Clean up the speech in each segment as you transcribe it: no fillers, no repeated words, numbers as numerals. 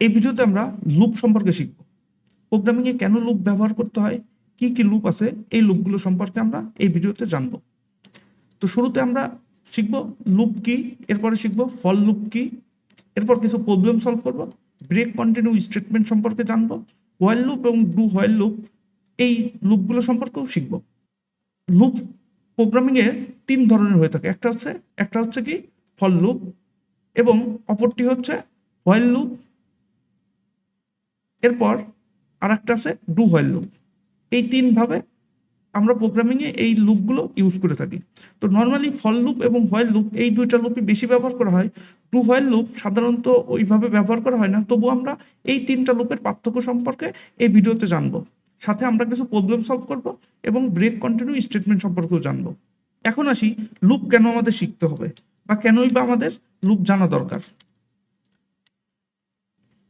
এই ভিডিওতে আমরা লুপ সম্পর্কে শিখব। প্রোগ্রামিংয়ে কেন লুপ ব্যবহার করতে হয়, কি কি লুপ আছে, এই লুপগুলো সম্পর্কে আমরা এই ভিডিওতে জানব। তো শুরুতে আমরা শিখব লুপ কি, এরপরে শিখব ফর লুপ কি, এরপর কিছু প্রবলেম সলভ করব, ব্রেক কন্টিনিউ স্টেটমেন্ট সম্পর্কে জানব, হোয়াইল লুপ এবং ডু হোয়াইল লুপ এই লুপগুলো সম্পর্কেও শিখব। লুপ প্রোগ্রামিংয়ে তিন ধরনের হয়ে থাকে, একটা হচ্ছে কি ফর লুপ, এবং অপরটি হচ্ছে হোয়াইল লুপ, এরপর আর একটা আছে ডু হোয়াইল লুপ। এই তিনভাবে আমরা প্রোগ্রামিংয়ে এই লুপগুলো ইউজ করে থাকি। তো নর্মালি ফর লুপ এবং হোয়াইল লুপ এই দুইটা লুপই বেশি ব্যবহার করা হয়। ডু হোয়াইল লুপ সাধারণত ওইভাবে ব্যবহার করা হয় না, তবু আমরা এই তিনটা লুপের পার্থক্য সম্পর্কে এই ভিডিওতে জানবো। সাথে আমরা কিছু প্রবলেম সলভ করব এবং ব্রেক কন্টিনিউ স্টেটমেন্ট সম্পর্কেও জানবো। এখন আসি লুপ কেন আমাদের শিখতে হবে বা কেনই বা আমাদের লুপ জানা দরকার।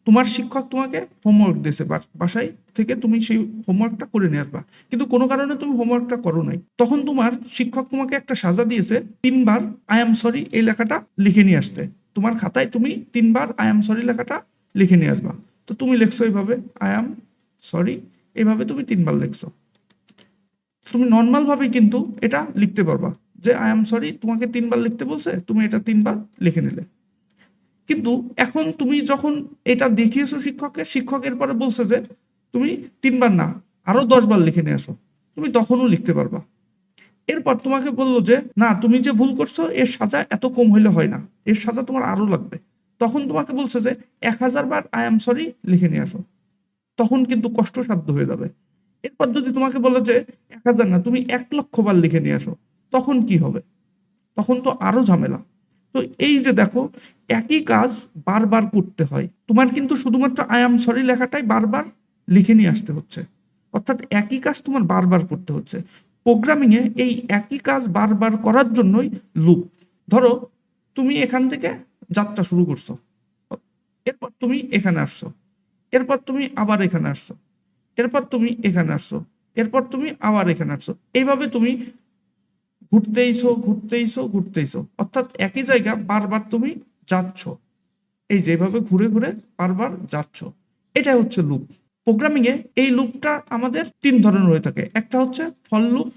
তোমার শিক্ষক তোমাকে হোমওয়ার্ক দিয়েছে, বাসায় থেকে তুমি সেই হোমওয়ার্কটা করে নিয়ে আসবা, কিন্তু কোনো কারণে তুমি হোমওয়ার্কটা করো নাই। তখন তোমার শিক্ষক তোমাকে একটা সাজা দিয়েছে, 3বার আই এম সরি এই লেখাটা লিখে নিয়ে আসতে। তোমার খাতায় তুমি 3বার আই এম সরি লেখাটা লিখে নিয়ে আসবা। তো তুমি লিখছো এইভাবে আই এম সরি, এইভাবে তুমি 3বার লিখছো। তুমি নর্মালভাবেই কিন্তু এটা লিখতে পারবা যে আই এম সরি, তোমাকে 3বার লিখতে বলছে, তুমি এটা 3বার লিখে নিলে। কিন্তু এখন তুমি যখন এটা দেখিয়েছো শিক্ষককে, শিক্ষকের পরে বলছে যে তুমি 3বার না আরো 10বার লিখে নিয়ে আসো, তুমি তখনও লিখতে পারবা। এরপর তোমাকে বললো যে না, তুমি যে ভুল করছো এর সাজা এত কম হইলে হয় না, এর সাজা তোমার আরো লাগবে। তখন তোমাকে বলছে যে 1000বার আই এম সরি লিখে নিয়ে আসো, তখন কিন্তু কষ্টসাধ্য হয়ে যাবে। এরপর যদি তোমাকে বলে যে 1000 না, তুমি 1,00,000 বার লিখে নিয়ে আসো, তখন কি হবে? তখন তো আরো ঝামেলা। তো এই যে দেখো, একই কাজ বারবার করতে হয়, তোমার কিন্তু শুধুমাত্র আই এম সরি লেখাটাই বারবার লিখে নিয়ে আসতে হচ্ছে, অর্থাৎ একই কাজ তোমার বারবার করতে হচ্ছে। প্রোগ্রামিংয়ে এই একই কাজ বারবার করার জন্যই লুপ। ধরো তুমি এখান থেকে যাত্রা শুরু করছো, এরপর তুমি এখানে আসছো, এরপর তুমি আবার এখানে আসছো, এরপর তুমি এখানে আসছো, এরপর তুমি আবার এখানে আসছো, এইভাবে তুমি ঘুরতেইছো, অর্থাৎ একই জায়গা বারবার তুমি যাচ্ছ, এই যেভাবে ঘুরে ঘুরে বারবার যাচ্ছ, এটা হচ্ছে লুপ। প্রোগ্রামিং এ এই লুপটা আমাদের তিন ধরনের হয়ে থাকে, একটা হচ্ছে ফর লুপ,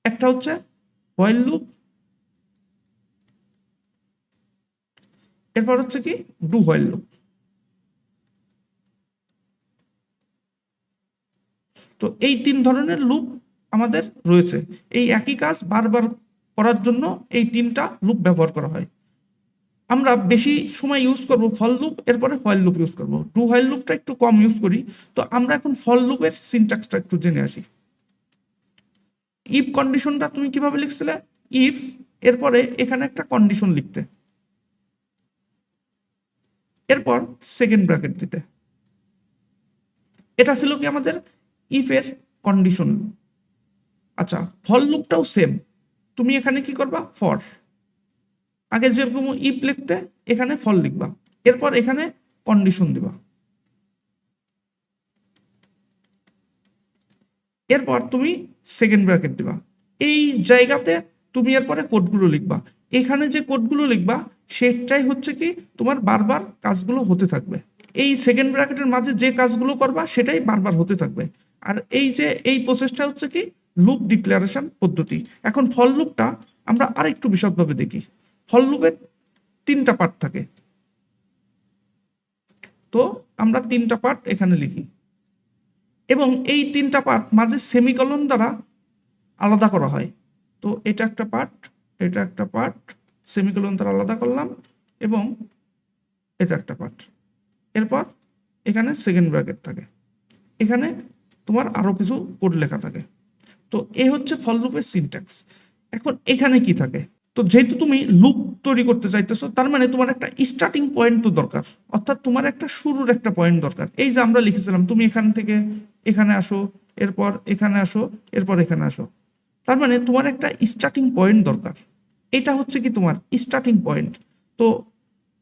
একটা হচ্ছে হোয়াইল লুপ, এরপর হচ্ছে কি ডু হোয়াইল লুপ। তো এই তিন ধরনের লুপ আমাদের রয়েছে, এই একই কাজ বারবার করার জন্য এই তিনটা লুপ ব্যবহার করা হয়। আমরা বেশি সময় ইউজ করব ফর লুপ, এরপরে হোয়াইল লুপ ইউজ করব, ডু হোয়াইল লুপটা একটু কম ইউজ করি। তো আমরা এখন ফর লুপের সিনট্যাক্সটা একটু জেনে আসি। ইফ কন্ডিশনটা তুমি কিভাবে লিখছিলে? ইফ, এরপরে এখানে একটা কন্ডিশন লিখতে, এরপর সেকেন্ড ব্র্যাকেট দিতে। এটা ছিল কি আমাদের ইফের কন্ডিশন। আচ্ছা, ফর লুপটাও সেম, তুমি এখানে কি করবা? ফর, আগে যেরকম ইফ লিখতে এখানে ফর লিখবা, এরপর এখানে কন্ডিশন দিবা, এরপর তুমি সেকেন্ড ব্র্যাকেট দিবা। এই জায়গাতে তুমি এরপরে কোডগুলো লিখবা, এখানে যে কোডগুলো লিখবা সেটাই হচ্ছে কি তোমার বারবার কাজগুলো হতে থাকবে। এই সেকেন্ড ব্র্যাকেটের মাঝে যে কাজগুলো করবা সেটাই বারবার হতে থাকবে। আর এই যে এই প্রসেসটা হচ্ছে কি লুপ ডিক্লারেশন পদ্ধতি। এখন ফর লুপটা আমরা আরেকটু বিশদভাবে দেখি। ফর লুপের তিনটা পার্ট থাকে, তো আমরা তিনটা পার্ট এখানে লিখি, এবং এই তিনটা পার্ট মাঝে সেমিকলন দ্বারা আলাদা করা হয়। তো এটা একটা পার্ট, এটা একটা পার্ট, সেমিকোলন দ্বারা আলাদা করলাম, এবং এটা একটা পার্ট। এরপর এখানে সেকেন্ড ব্র্যাকেট থাকে, এখানে তোমার আরো কিছু কোড লেখা থাকে। তো এ হচ্ছে ফর লুপের সিনট্যাক্স। এখন এখানে কি থাকে? তো যেহেতু তুমি লুপ তৈরি করতে চাইতেছো, তার মানে তোমার একটা স্টার্টিং পয়েন্ট তো দরকার, অর্থাৎ তোমার একটা শুরুর একটা পয়েন্ট দরকার। এই যে আমরা লিখেছিলাম তুমি এখান থেকে এখানে আসো, এরপর এখানে আসো, এরপর এখানে আসো, তার মানে তোমার একটা স্টার্টিং পয়েন্ট দরকার। এটা হচ্ছে কি তোমার স্টার্টিং পয়েন্ট। তো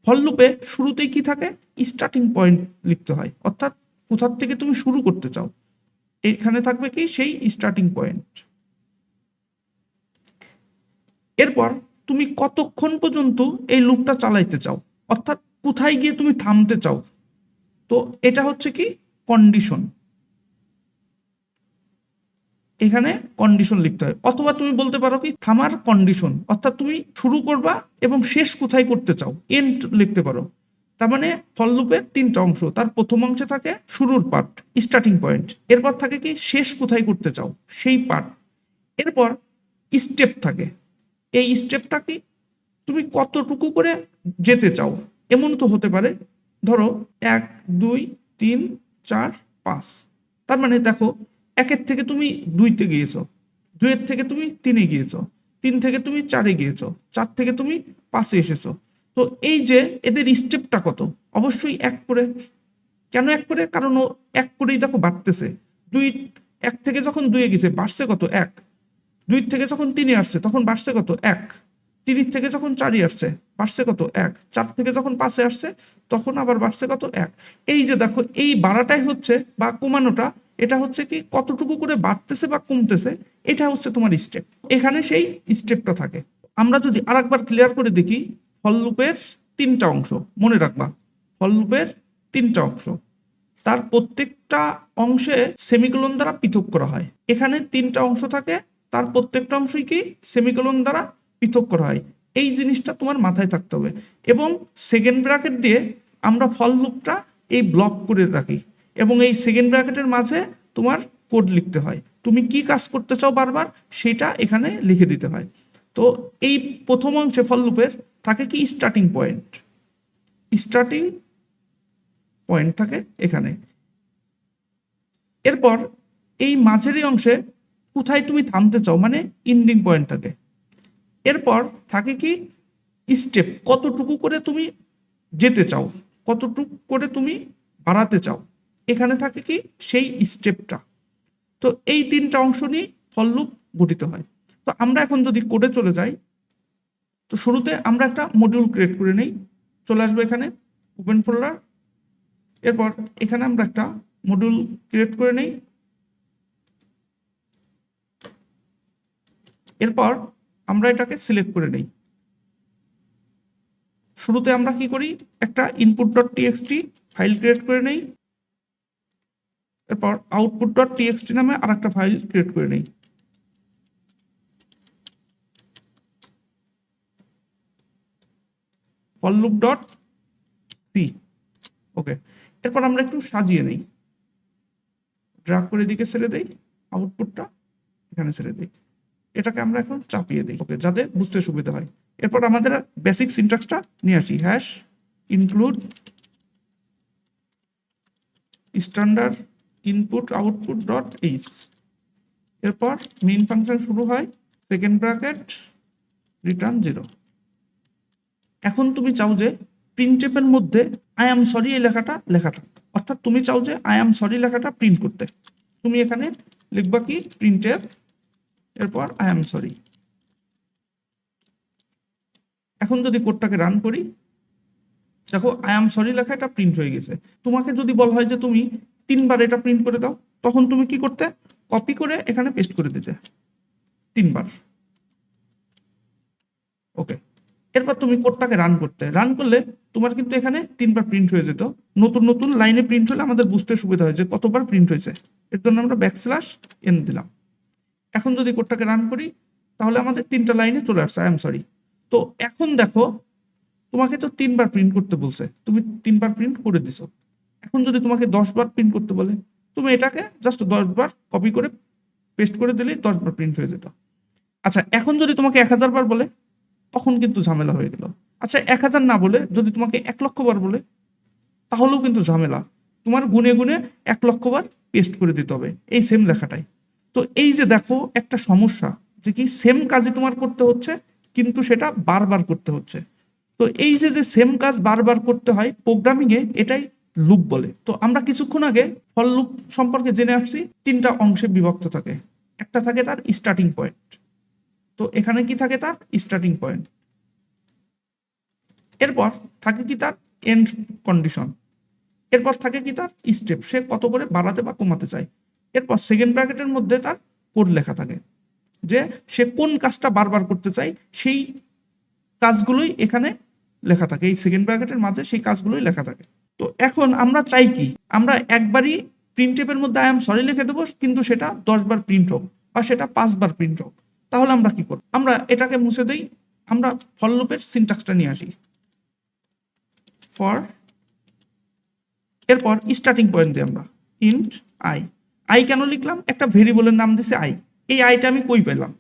ফর লুপে শুরুতেই কি থাকে? স্টার্টিং পয়েন্ট লিখতে হয়, অর্থাৎ কোথার থেকে তুমি শুরু করতে চাও, এখানে থাকবে কি সেই স্টার্টিং পয়েন্ট। এরপর তুমি কতক্ষণ পর্যন্ত এই লুপটা চালাইতে চাও, অর্থাৎ কোথায় গিয়ে তুমি থামতে চাও, তো এটা হচ্ছে কি কন্ডিশন। এখানে কন্ডিশন লিখতে হয়, অথবা তুমি বলতে পারো কি থামার কন্ডিশন, অর্থাৎ তুমি শুরু করবা এবং শেষ কোথায় করতে চাও, এন্ড লিখতে পারো। তার মানে ফল লুপের তিনটা অংশ, তার প্রথম অংশে থাকে শুরুর পার্ট, স্টার্টিং পয়েন্ট, এরপর থাকে কি শেষ কোথায় করতে চাও সেই পার্ট, এরপর স্টেপ থাকে। এই স্টেপটা কি তুমি কতটুকু করে যেতে চাও, এমন তো হতে পারে ধরো 1 2 3 4 5, তার মানে দেখো 1-এর থেকে তুমি 2-তে গিয়েছো, 2-এর থেকে তুমি 3-এ গিয়েছো, 3 থেকে তুমি 4-এ গিয়েছো, 4 থেকে তুমি 5-এ এসেছো। তো এই যে এদের স্টেপটা কত, অবশ্যই 1 করে। কেন 1 করে? কারণ ও 1 করেই দেখো বাড়তেছে। 1 থেকে যখন 2-এ গেছে বাড়ছে কত 1, 2 থেকে যখন 3-এ আসছে তখন বাড়ছে কত 1, 3 থেকে যখন 4-এ আসছে বাড়ছে কত 1, 4 থেকে যখন 5-এ আসছে তখন আবার বাড়ছে কত 1। এই যে দেখো এই বাড়াটাই হচ্ছে বা কমানোটা, এটা হচ্ছে কি কতটুকু করে বাড়তেছে বা কমতেছে, এটা হচ্ছে তোমার স্টেপ। এখানে সেই স্টেপটা থাকে। আমরা যদি আরেকবার ক্লিয়ার করে দেখি, ফল লুপের 3টা অংশ মনে রাখবা, ফল লুপের 3টা অংশ, তার প্রত্যেকটা অংশে সেমিকোলন দ্বারা পৃথক করা হয়। এখানে 3টা অংশ থাকে, তার প্রত্যেকটা অংশই কি সেমিকোলন দ্বারা পৃথক করা হয়। এই জিনিসটা তোমার মাথায় থাকতে হবে। এবং সেকেন্ড ব্র্যাকেট দিয়ে আমরা ফল লুপটা এই ব্লক করে রাখি, এবং এই সেকেন্ড ব্র্যাকেটের মাঝে তোমার কোড লিখতে হয়, তুমি কি কাজ করতে চাও বারবার সেটা এখানে লিখে দিতে হয়। তো এই প্রথম অংশে ফল লুপের থাকে কি স্টার্টিং পয়েন্ট, স্টার্টিং পয়েন্ট থাকে এখানে। এরপর এই মাঝের অংশে কোথায় তুমি থামতে চাও মানে এন্ডিং পয়েন্ট থাকে। এরপর থাকে কি স্টেপ, কতটুকু করে তুমি যেতে চাও, কতটুকু করে তুমি বাড়াতে চাও, এখানে থাকে কি সেই স্টেপটা। তো এই 3টা অংশ নিয়ে ফল লুপ গঠিত হয়। তো আমরা এখন যদি কোডে চলে যাই, তো শুরুতে আমরা একটা মডিউল ক্রিয়েট করে নেই, চলে আসবে এখানে ওপেন ফোল্ডার, এরপর এখানে আমরা একটা মডিউল ক্রিয়েট করে নেই। এরপর আমরা এটাকে সিলেক্ট করে নেই। শুরুতে আমরা কি করি, একটা input.txt ফাইল ক্রিয়েট করে নেই, এরপর output.txt নামে আরেকটা ফাইল ক্রিয়েট করে নেই। forloop.c, ওকে। এরপর আমরা একটু সাজিয়ে নেই, ড্র্যাগ করে দিকে ছেড়ে দেই, আউটপুটটা এখানে ছেড়ে দেই, এটাকে আমরা এখন চাপিয়ে দিই, ওকে, যাতে বুঝতে সুবিধা হয়। এরপর আমাদের বেসিক সিনট্যাক্সটা নিয়ে আসি, hash include standard input output dot H, এরপর মেইন ফাংশন শুরু হয় সেকেন্ড ব্র্যাকেট রিটার্ন 0। এখন তুমি চাও যে প্রিন্টএফের মধ্যে আই অ্যাম সরি এই লেখাটা লেখা থাক, অর্থাৎ তুমি চাও যে আই অ্যাম সরি লেখাটা প্রিন্ট করতে, তুমি এখানে লিখবা কি প্রিন্টএফ, এরপর আই অ্যাম সরি। এখন যদি কোডটাকে রান করি, দেখো আই অ্যাম সরি লেখা এটা প্রিন্ট হয়ে গেছে। তোমাকে যদি বলা হয় যে তুমি 3বার এটা প্রিন্ট করে দাও, তখন তুমি কি করতে, কপি করে এখানে পেস্ট করে দিতে 3বার, ওকে। এরপর তুমি কোডটাকে রান করতে, রান করলে তোমার কিন্তু এখানে 3বার প্রিন্ট হয়ে যেত। নতুন নতুন লাইনে প্রিন্ট হলে আমাদের বুঝতে সুবিধা হয় যে কতবার প্রিন্ট হয়েছে, এর জন্য আমরা \n দিলাম। এখন যদি কোডটাকে রান করি, তাহলে আমাদের 3টা লাইনে চলে আসছে আই এম সরি। তো এখন দেখো তোমাকে তো 3বার প্রিন্ট করতে বলছে, তুমি 3বার প্রিন্ট করে দিছো। এখন যদি তোমাকে 10বার প্রিন্ট করতে বলে, তুমি এটাকে জাস্ট 10বার কপি করে পেস্ট করে দিলেই 10বার প্রিন্ট হয়ে যেত। আচ্ছা, এখন যদি তোমাকে 1000বার বলে, তখন কিন্তু ঝামেলা হয়ে গেল। আচ্ছা, 1000 না বলে যদি তোমাকে 1,00,000বার বলে, তাহলেও কিন্তু ঝামেলা, তোমার গুনে গুনে 1,00,000বার পেস্ট করে দিতে হবে এই সেম লেখাটাই। তো এই যে দেখো একটা সমস্যা, যে কি সেম কাজই তোমার করতে হচ্ছে, কিন্তু সেটা বারবার করতে হচ্ছে। তো এই যে যে সেম কাজ বারবার করতে হয় প্রোগ্রামিং এ, এটাই লুপ বলে। তো আমরা কিছুক্ষণ আগে ফর লুপ সম্পর্কে জেনে আসছি, 3টা অংশে বিভক্ত থাকে। একটা থাকে তার স্টার্টিং পয়েন্ট, তো এখানে কি থাকে তার স্টার্টিং পয়েন্ট, এরপর থাকে কি তার এন্ড কন্ডিশন, এরপর থাকে কি তার স্টেপ, সে কত করে বাড়াতে বা কমাতে চায়। এরপর সেকেন্ড ব্র্যাকেটের মধ্যে তার কোড লেখা থাকে, যে সে কোন কাজটা বারবার করতে চায় সেই কাজগুলোই এখানে লেখা থাকে, এই সেকেন্ড ব্র্যাকেটের মাঝে সেই কাজগুলোই লেখা থাকে। তো এখন আমরা চাই কি, আমরা একবারই প্রিন্টএফের মধ্যে আই এম সরি লিখে দেবো, কিন্তু সেটা 10 বার প্রিন্ট হোক বা সেটা 5 বার প্রিন্ট হোক। তাহলে আমরা কি করব, আমরা এটাকে মুছে দেই, আমরা ফর লুপের সিনট্যাক্সটা নিয়ে আসি। ফর, এরপর স্টার্টিং পয়েন্ট দিই আমরা ইন্ট আই। আই কেন লিখলাম, একটা ভেরিয়েবলের নাম দিছে আই। এই আইটা আমি কই পেলাম,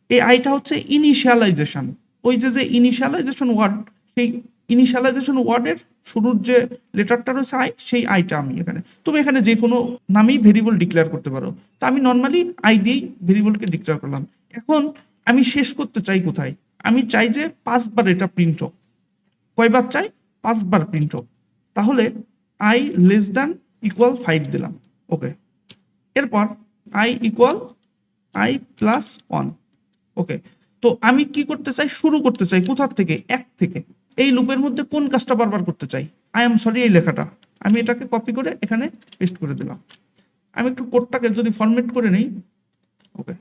এই আইটা হচ্ছে ইনিশিয়ালাইজেশন। ওই যে ইনিশিয়ালাইজেশন ওয়ার্ড, সেই ইনিশিয়ালাইজেশন ওয়ার্ডের শুরুর যে লেটারটা রয়েছে আই, সেই আইটা আমি এখানে, তুমি এখানে যে কোনো নামেই ভেরিয়েবল ডিক্লেয়ার করতে পারো। তো আমি নর্মালি আই দিয়েই ভেরিয়েবলকে ডিক্লেয়ার করলাম। এখন আমি শেষ করতে চাই কোথায়, আমি চাই যে 5 বার এটা প্রিন্ট হোক। কয়বার চাই, 5 বার প্রিন্ট হোক। তাহলে আই লেস দ্যান ইকুয়াল 5 দিলাম, ওকে। এরপর আই ইকুয়াল আই প্লাস 1, ওকে। তো আমি কি করতে চাই, শুরু করতে চাই কোথার থেকে, 1 থেকে। এই লুপের মধ্যে কোন কাজটা বারবার করতে চাই, আই এম সরি এই লেখাটা। আমি এটাকে কপি করে এখানে পেস্ট করে দিলাম। আমি একটু কোডটাকে যদি ফরম্যাট করে নেই, ওকে।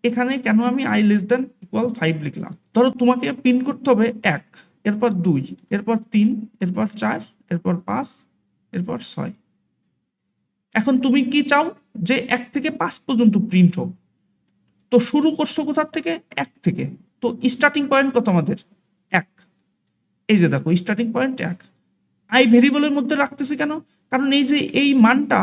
এখানে কেন আমি আই লেস দ্যান ইকুয়াল 5 লিখলাম, ধরো তোমাকে প্রিন্ট করতে হবে 1, এরপর 2, এরপর 3, এরপর 4, এরপর 5, এরপর 6। এখন তুমি কি চাও যে 1 থেকে 5 পর্যন্ত প্রিন্ট হোক। তো শুরু করছো কোথার থেকে, 1 থেকে। তো স্টার্টিং পয়েন্ট কত আমাদের, 1। এই যে দেখো স্টার্টিং পয়েন্ট 1। আই ভেরিয়েবলের মধ্যে রাখতেছি কেন, কারণ এই যে এই মানটা,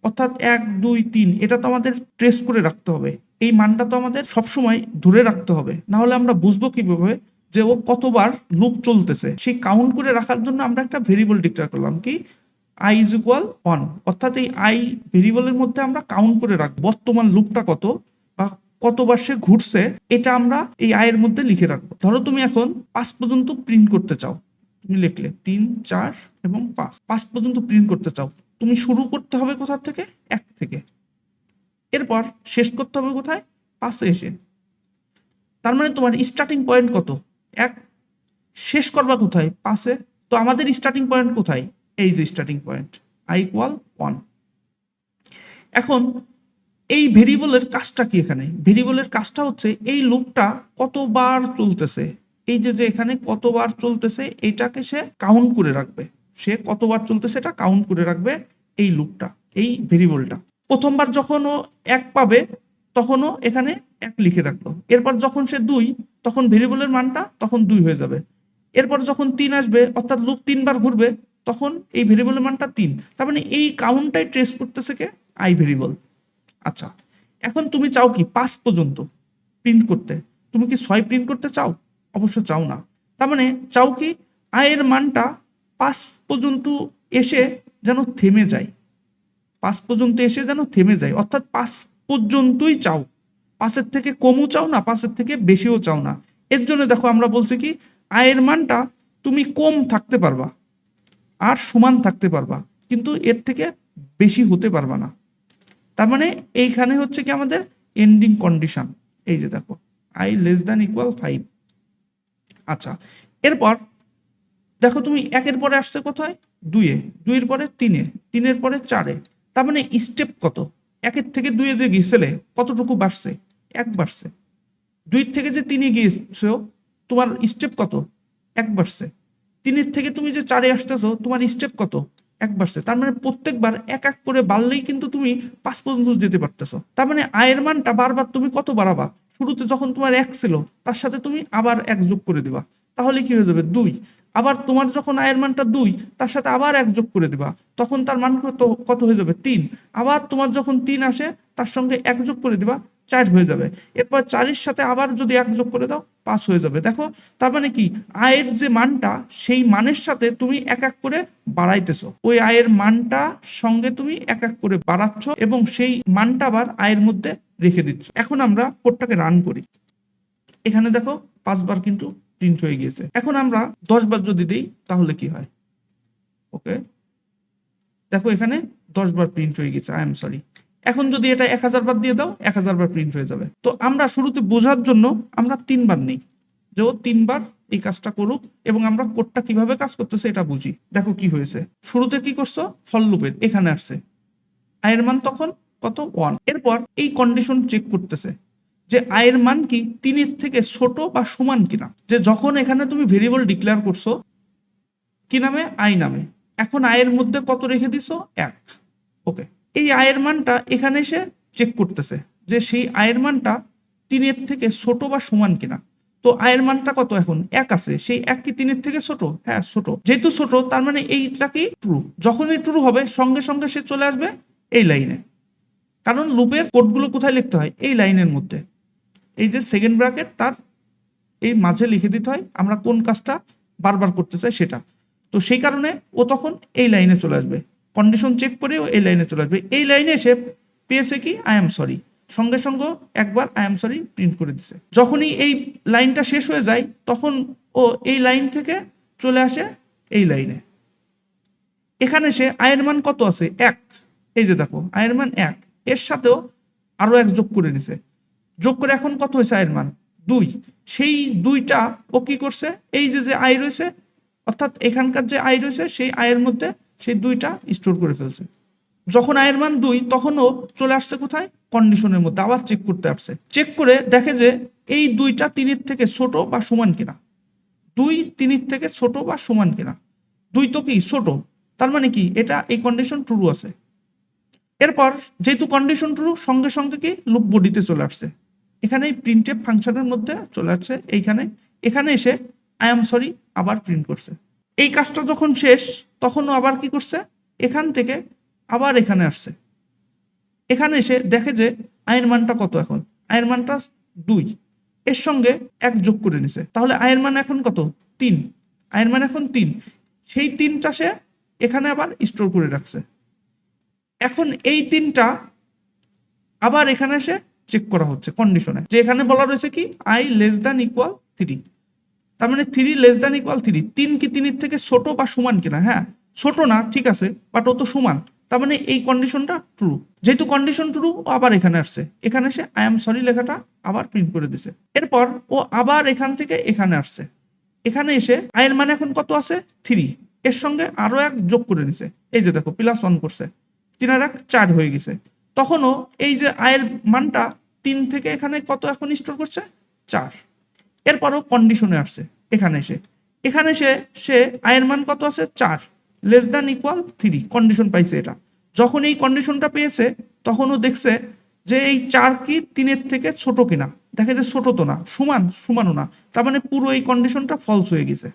অর্থাৎ 1 2 3, এটা তো আমাদের ট্রেস করে রাখতে হবে। এই মানটা তো আমাদের সবসময় ধরে রাখতে হবে, না হলে আমরা বুঝবো কিভাবে যে ও কতবার লুপ চলতেছে। সেই কাউন্ট করে রাখার জন্য আমরা একটা ভেরিয়েবল ডিক্লেয়ার করলাম কি, আই ইজ ইকুয়াল 1। অর্থাৎ এই আই ভেরিয়েবলের মধ্যে আমরা কাউন্ট করে রাখবো বর্তমান লুপটা কত বা কতবার সে ঘুরছে, এটা আমরা এই আয়ের মধ্যে লিখে রাখবো। ধরো তুমি এখন 5 পর্যন্ত প্রিন্ট করতে চাও, তুমি লিখলে 3 4 এবং 5 পর্যন্ত প্রিন্ট করতে চাও। তুমি শুরু করতে হবে কোথা থেকে, 1 থেকে। এরপর শেষ করতে হবে কোথায়, 5-এ এসে। তার মানে তোমার স্টার্টিং পয়েন্ট কত, 1। শেষ করবা কোথায়, 5-এ। তো আমাদের স্টার্টিং পয়েন্ট কোথায়, এই যে স্টার্টিং পয়েন্ট আই ইকুয়াল 1। এখন এই ভেরিয়েবলের কাজটা কি, এখানে ভেরিয়েবলের কাজটা হচ্ছে এই লুপটা কতবার চলতেছে, এই যে এখানে কতবার চলতেছে এটাকে সে কাউন্ট করে রাখবে। সে কতবার চলতেছে এটা কাউন্ট করে রাখবে এই লুপটা, এই ভেরিয়েবলটা। প্রথমবার যখন ও 1 পাবে তখনও এখানে 1 লিখে রাখলো। এরপর যখন সে 2, তখন ভেরিয়েবলের মানটা তখন 2 হয়ে যাবে। এরপর যখন 3 আসবে, অর্থাৎ লুপ 3 বার ঘুরবে, তখন এই ভেরিয়েবলের মানটা 3। তার মানে এই কাউন্টটাই ট্রেস করতেছে কে, আই ভেরিয়েবল। আচ্ছা, এখন তুমি চাও কি 5 পর্যন্ত প্রিন্ট করতে, তুমি কি 6 প্রিন্ট করতে চাও, অবশ্য চাও না। তার মানে চাও কি আয়ের মানটা 5 পর্যন্ত এসে যেন থেমে যায়, 5 পর্যন্ত এসে যেন থেমে যায়, অর্থাৎ 5 পর্যন্তই চাও। 5-এর থেকে কমও চাও না, 5-এর থেকে বেশিও চাও না। এর জন্য দেখো আমরা বলছি কি, আয়ের মানটা তুমি কম থাকতে পারবা আর সমান থাকতে পারবা, কিন্তু এর থেকে বেশি হতে পারবা না। তার মানে এইখানে হচ্ছে কি আমাদের এন্ডিং কন্ডিশন। এই যে দেখো আই লেস দ্যান ইকুয়াল 5। আচ্ছা, এরপর দেখো তুমি 1-এর পরে আসছে কোথায়, 2-এ, 2-এর পরে 3-এ, 3-এর পরে 4-এ। তার মানে স্টেপ কত, 1-এর থেকে 2-এ যে গিয়েছিলে কতটুকু বাড়ছে, 1 বাড়ছে। 2-এর থেকে যে 3-এ গিয়েছো তোমার স্টেপ কত, 1 বাড়ছে। 3-এর থেকে তুমি যে 4-এ আসতেছো তোমার স্টেপ কত, 1 বাড়ছে। তার মানে প্রত্যেকবার 1 1 করে বাড়লেই কিন্তু তুমি 5 পর্যন্ত যেতে পারতেছো। তার মানে আয়ের মানটা বারবার তুমি কত বাড়াবা, শুরুতে যখন তোমার 1 ছিল তার সাথে তুমি আবার 1 যোগ করে দিবা, তাহলে কি হয়ে যাবে 2। আবার তোমার যখন আয়ের মানটা 2, তার সাথে আবার 1 যোগ করে দিবা, তখন তার মান কত কত হয়ে যাবে 3। আবার তোমার যখন 3 আসে তার সঙ্গে 1 যোগ করে দিবা, 4 হয়ে যাবে। এরপর 4-এর সাথে আবার যদি 1 যোগ করে দাও 5 হয়ে যাবে। দেখো তার মানে কি, আয়ের যে মানটা সেই মানের সাথে তুমি 1 1 করে বাড়াইতেছো, ওই আয়ের মানটা সঙ্গে তুমি 1 1 করে বাড়াচ্ছ এবং সেই মানটা আবার আয়ের মধ্যে রেখে দিচ্ছ। এখন আমরা কোডটাকে রান করি, এখানে দেখো 5 বার কিন্তু প্রিন্ট হয়ে গিয়েছে। এখন আমরা 10 বার যদি দিই তাহলে কি হয়, ওকে। দেখো এখানে 10 বার প্রিন্ট হয়ে গেছে, আই এম সরি। এখন যদি এটা 1000 বার দিয়ে দাও 1000 বার প্রিন্ট হয়ে যাবে। তো আমরা শুরুতে বোঝার জন্য আমরা 3 বার নেই, যে ও 3 বার এই কাজটা করুক এবং আমরা কোডটা কিভাবে কাজ করতেছে এটা বুঝি। দেখো কি হয়েছে, শুরুতে কি করছো, ফর লুপের এখানে আসছে, আয়ের মান তখন কত, 1। এরপর এই কন্ডিশন চেক করতেছে যে আয়ের মান কি 3-এর থেকে ছোট বা সমান কিনা। যে যখন এখানে তুমি ভেরিয়েবল ডিক্লেয়ার করছো কি নামে? আই নামে। এখন আয়ের মধ্যে কত রেখে দিছো? 1। ওকে, এই আয়ের মানটা এখানে এসে চেক করতেছে যে সেই আয়ের মানটা 3-এর থেকে ছোট বা সমান কিনা। তো আয়ের মানটা কত? এখন 1 আছে। সেই 1 কি 3-এর থেকে ছোট? হ্যাঁ ছোট। যেহেতু ছোট তার মানে এইটা কি ট্রু। যখনই ট্রু হবে সঙ্গে সঙ্গে সে চলে আসবে এই লাইনে, কারণ লুপের কোডগুলো কোথায় লিখতে হয়? এই লাইনের মধ্যে। এই যে সেকেন্ড ব্র্যাকেট তার এই মাঝে লিখে দিতে হয় আমরা কোন কাজটা বারবার করতে চাই সেটা। তো সেই কারণে ও তখন এই লাইনে চলে আসবে, কন্ডিশন চেক করে ও এই লাইনে চলে আসবে। এই লাইনে এসে পেয়েছে কি আই এম সরি, সঙ্গে সঙ্গে একবার আই এম সরি প্রিন্ট করে দিছে। যখনই এই লাইনটা শেষ হয়ে যায় তখন ও এই লাইন থেকে চলে আসে এই লাইনে। এখানে সে আয়ের মান কত আছে? 1। এই যে দেখো আয়ের মান 1, এর সাথেও আরো 1 যোগ করে নিছে। যোগ করে এখন কত হয়েছে আয়ের মান? 2। সেই 2টা ও কি করছে? এই যে আয় রয়েছে, অর্থাৎ এখানকার যে আয় রয়েছে সেই আয়ের মধ্যে সেই 2টা স্টোর করে ফেলছে। যখন আয়ের মান 2 তখন ও চলে আসছে কোথায়? কন্ডিশনের মধ্যে। আবার চেক করতে আসছে, চেক করে দেখে যে এই 2টা 3-এর থেকে ছোট বা সমান কিনা। 2 3-এর থেকে ছোট বা সমান কিনা। 2 তো কি ছোট, তার মানে কি এটা এই কন্ডিশন ট্রু আছে। এরপর যেহেতু কন্ডিশন ট্রু সঙ্গে সঙ্গে কি লুপ বডিতে চলে আসছে, এখানে প্রিন্টএফ ফাংশনের মধ্যে চলে আসছে। এখানে এসে আই এম সরি আবার প্রিন্ট করছে। এই কাজটা যখন শেষ তখন ও আবার কি করছে? এখান থেকে আবার এখানে আসছে। এখানে এসে দেখে যে আয়ের মানটা কত? এখন আয়ের মানটা 2, এর সঙ্গে 1 যোগ করে নিছে। তাহলে আয়ের মান এখন কত? 3। আয়ের মান এখন 3। সেই 3টা সে এখানে আবার স্টোর করে রাখছে। এখন এই 3টা আবার এখানে এসে চেক করা হচ্ছে কন্ডিশনে, যে এখানে বলা রয়েছে কি আই লেস দ্যান ইকুয়াল 3। তার মানে 3 লেস দ্যান ইকুয়াল 3। 3 কি 3-এর থেকে ছোট বা সমান কিনা? হ্যাঁ ছোট না, ঠিক আছে, বাট ও তো সমান। তার মানে এই কন্ডিশনটা ট্রু। যেহেতু কন্ডিশন ট্রু ও আবার এখানে আসছে। এখানে এসে আই এম সরি লেখাটা আবার প্রিন্ট করে দিছে। এরপর ও আবার এখান থেকে এখানে আসছে। এখানে এসে আয়ের মানে এখন কত আছে? 3। এর সঙ্গে আরো 1 যোগ করে নিছে। এই যে দেখো +1 করছে। 3 আর 1 4 হয়ে গেছে। তখনও এই যে আয়ের মানটা 3 থেকে এখানে কত এখন স্টোর করছে? 4। এরপরও কন্ডিশনে আসছে। এখানে এসে সে আয়ের মান কত আছে? 4 লেস দ্যান ইকুয়াল 3 কন্ডিশন পাইছে। এটা যখন এই কন্ডিশনটা পেয়েছে তখনও দেখছে যে এই 4 কি 3-এর থেকে ছোট কিনা। দেখে যে ছোট তো না, সমানও না। তার মানে পুরো এই কন্ডিশনটা ফলস হয়ে গেছে।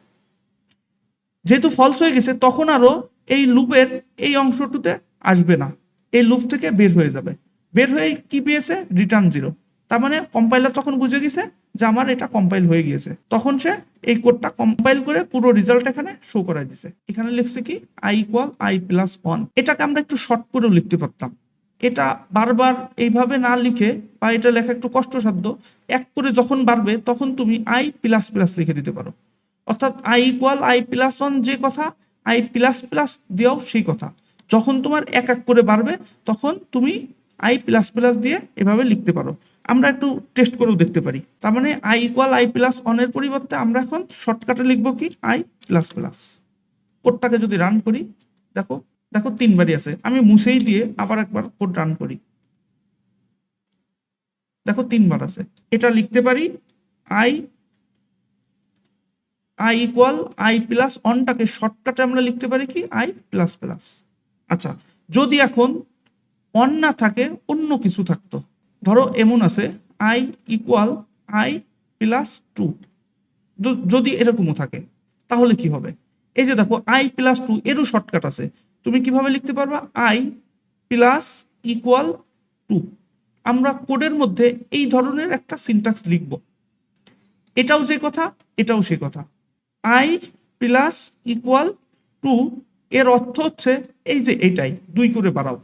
যেহেতু ফলস হয়ে গেছে তখন আরো এই লুপের এই অংশটুতে আসবে না, এই লুপ থেকে বের হয়ে যাবে। বের হয়ে কি পেয়েছে? রিটার্ন 0। তার মানে কম্পাইলার তখন বুঝে গেছে যে আমার এটা কম্পাইল হয়ে গিয়েছে। তখন সে এই কোডটা কম্পাইল করে পুরো রেজাল্ট এখানে শো করাই দিছে। এখানে লিখছে কি আই ইকুয়াল আই প্লাস 1। এটাকে আমরা একটু শর্ট করেও লিখতে পারতাম। এটা বারবার এইভাবে না লিখে বা এটা লেখা একটু কষ্টসাধ্য, এক করে যখন বাড়বে তখন তুমি আই প্লাস প্লাস লিখে দিতে পারো। অর্থাৎ আই ইকুয়াল আই প্লাস 1 যে কথা, আই প্লাস প্লাস দিয়েও সেই কথা। যখন তোমার এক এক করে বাড়বে তখন তুমি আই প্লাস প্লাস দিয়ে এভাবে লিখতে পারো। আমরা একটু টেস্ট করেও দেখতে পারি। তার মানে আই ইকুয়াল আই প্লাস 1 এর পরিবর্তে আমরা এখন শর্টকাটে লিখবো কি আই প্লাস প্লাস। কোডটাকে যদি রান করি দেখো দেখো 3 বারই আছে। আমি মুছেই দিয়ে আবার একবার কোড রান করি, দেখো 3 বার আছে। এটা লিখতে পারি আই ইকুয়াল আই প্লাস 1টাকে শর্টকাটে আমরা লিখতে পারি কি আই প্লাস প্লাস। আচ্ছা, যদি এখন 1 না থাকে অন্য কিছু থাকতো, ধরো এমন আছে আই ইকুয়াল আই প্লাস 2, যদি এরকমও থাকে তাহলে কি হবে? এই যে দেখো আই প্লাস 2 এরও শর্টকাট আছে। তুমি কিভাবে লিখতে পারবা? I plus equal 2। আমরা কোডের মধ্যে এই ধরনের একটা সিনট্যাক্স লিখব। এটাও যে কথা, এটাও সেই কথা। আই প্লাস ইকুয়াল 2 এর অর্থ হচ্ছে এই যে এটাই 2 করে বাড়াও।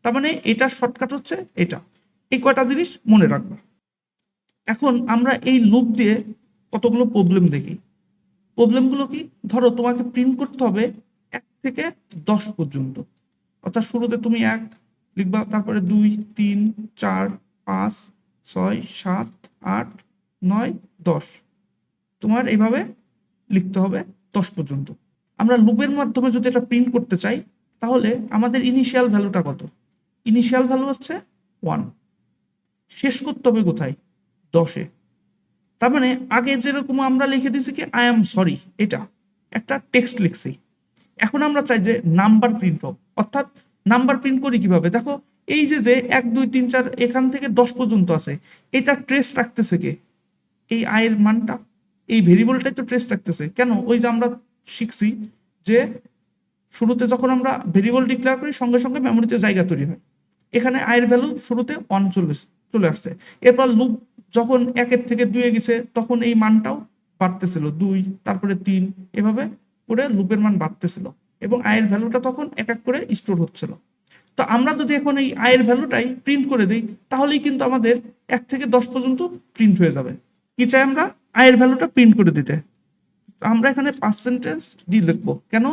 তার মানে এটা শর্টকাট হচ্ছে এটা। এই কয়টা জিনিস মনে রাখবা। এখন আমরা এই লুপ দিয়ে কতগুলো প্রবলেম দেখি। প্রবলেমগুলো কি? ধরো তোমাকে প্রিন্ট করতে হবে 1 থেকে 10 পর্যন্ত। অর্থাৎ শুরুতে তুমি 1 লিখবা, তারপরে 2 3 4 5 6 7 8 9 10। তোমার এইভাবে লিখতে হবে 10 পর্যন্ত। আমরা লুপের মাধ্যমে যদি এটা প্রিন্ট করতে চাই তাহলে আমাদের ইনিশিয়াল ভ্যালুটা কত? ইনিশিয়াল ভ্যালু হচ্ছে 1। শেষ করতে হবে কোথায়? 10-এ। তার মানে আগে যেরকম আমরা লিখে দিয়েছি কি আই এম সরি, এটা একটা টেক্সট লিখছি। এখন আমরা চাই যে নাম্বার প্রিন্ট হোক, অর্থাৎ নাম্বার প্রিন্ট করি কিভাবে? দেখো এই যে 1 2 3 4 এখান থেকে 10 পর্যন্ত আছে, এটা ট্রেস রাখতেছে কে? এই আয়ের মানটা, এই ভেরিয়েবলটাই তো ট্রেস রাখতেছে। কেন? ওই যে আমরা শিখছি যে শুরুতে যখন আমরা ভেরিয়েবল ডিক্লেয়ার করি সঙ্গে সঙ্গে মেমোরিতে জায়গা তৈরি হয়। এখানে আয়ের ভ্যালু শুরুতে 1 চলে আসছে। এরপর লুপ যখন 1 থেকে 2 গেছে তখন এই মানটাও বাড়তেছিল, 2 তারপরে 3, এভাবে করে লুপের মান বাড়তেছিল এবং আয়ের ভ্যালুটা তখন এক এক করে স্টোর হচ্ছিল। তো আমরা যদি এখন এই আয়ের ভ্যালুটাই প্রিন্ট করে দিই তাহলেই কিন্তু আমাদের 1 থেকে 10 পর্যন্ত প্রিন্ট হয়ে যাবে। কি চাই আমরা? আয়ের ভ্যালুটা প্রিন্ট করে দিতে। আমরা এখানে পার্সেন্টেজ ডি লিখবো। কেন?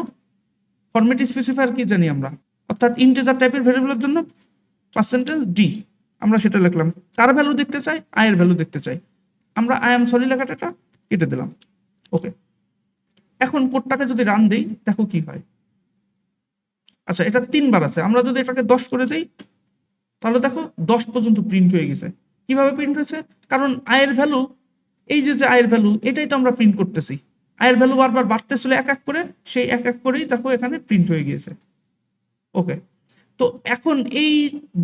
ফরম্যাট স্পেসিফায়ার কি জানি আমরা, অর্থাৎ ইন্টিজার টাইপের ভেরিয়েবলের জন্য পার্সেন্টেজ ডি, আমরা সেটা লিখলাম। কার ভ্যালু দেখতে চাই? আয়ের ভ্যালু দেখতে চাই। আমরা আই এম সরি লেখাটা কেটে দিলাম। ওকে, এখন কোডটাকে যদি রান দেই দেখো কি হয়। আচ্ছা, এটা 3 বার আছে, আমরা যদি এটাকে 10 করে দেই তাহলে দেখো 10 পর্যন্ত প্রিন্ট হয়ে গেছে। কিভাবে প্রিন্ট হয়েছে? কারণ আয়ের ভ্যালু, এই যে আয়ের ভ্যালু এটাই তো আমরা প্রিন্ট করতেছি। আয়ের ভ্যালু বারবার বাড়তেছিল এক এক করে, সেই এক এক করেই দেখো এখানে প্রিন্ট হয়ে গিয়েছে। ওকে, তো এখন এই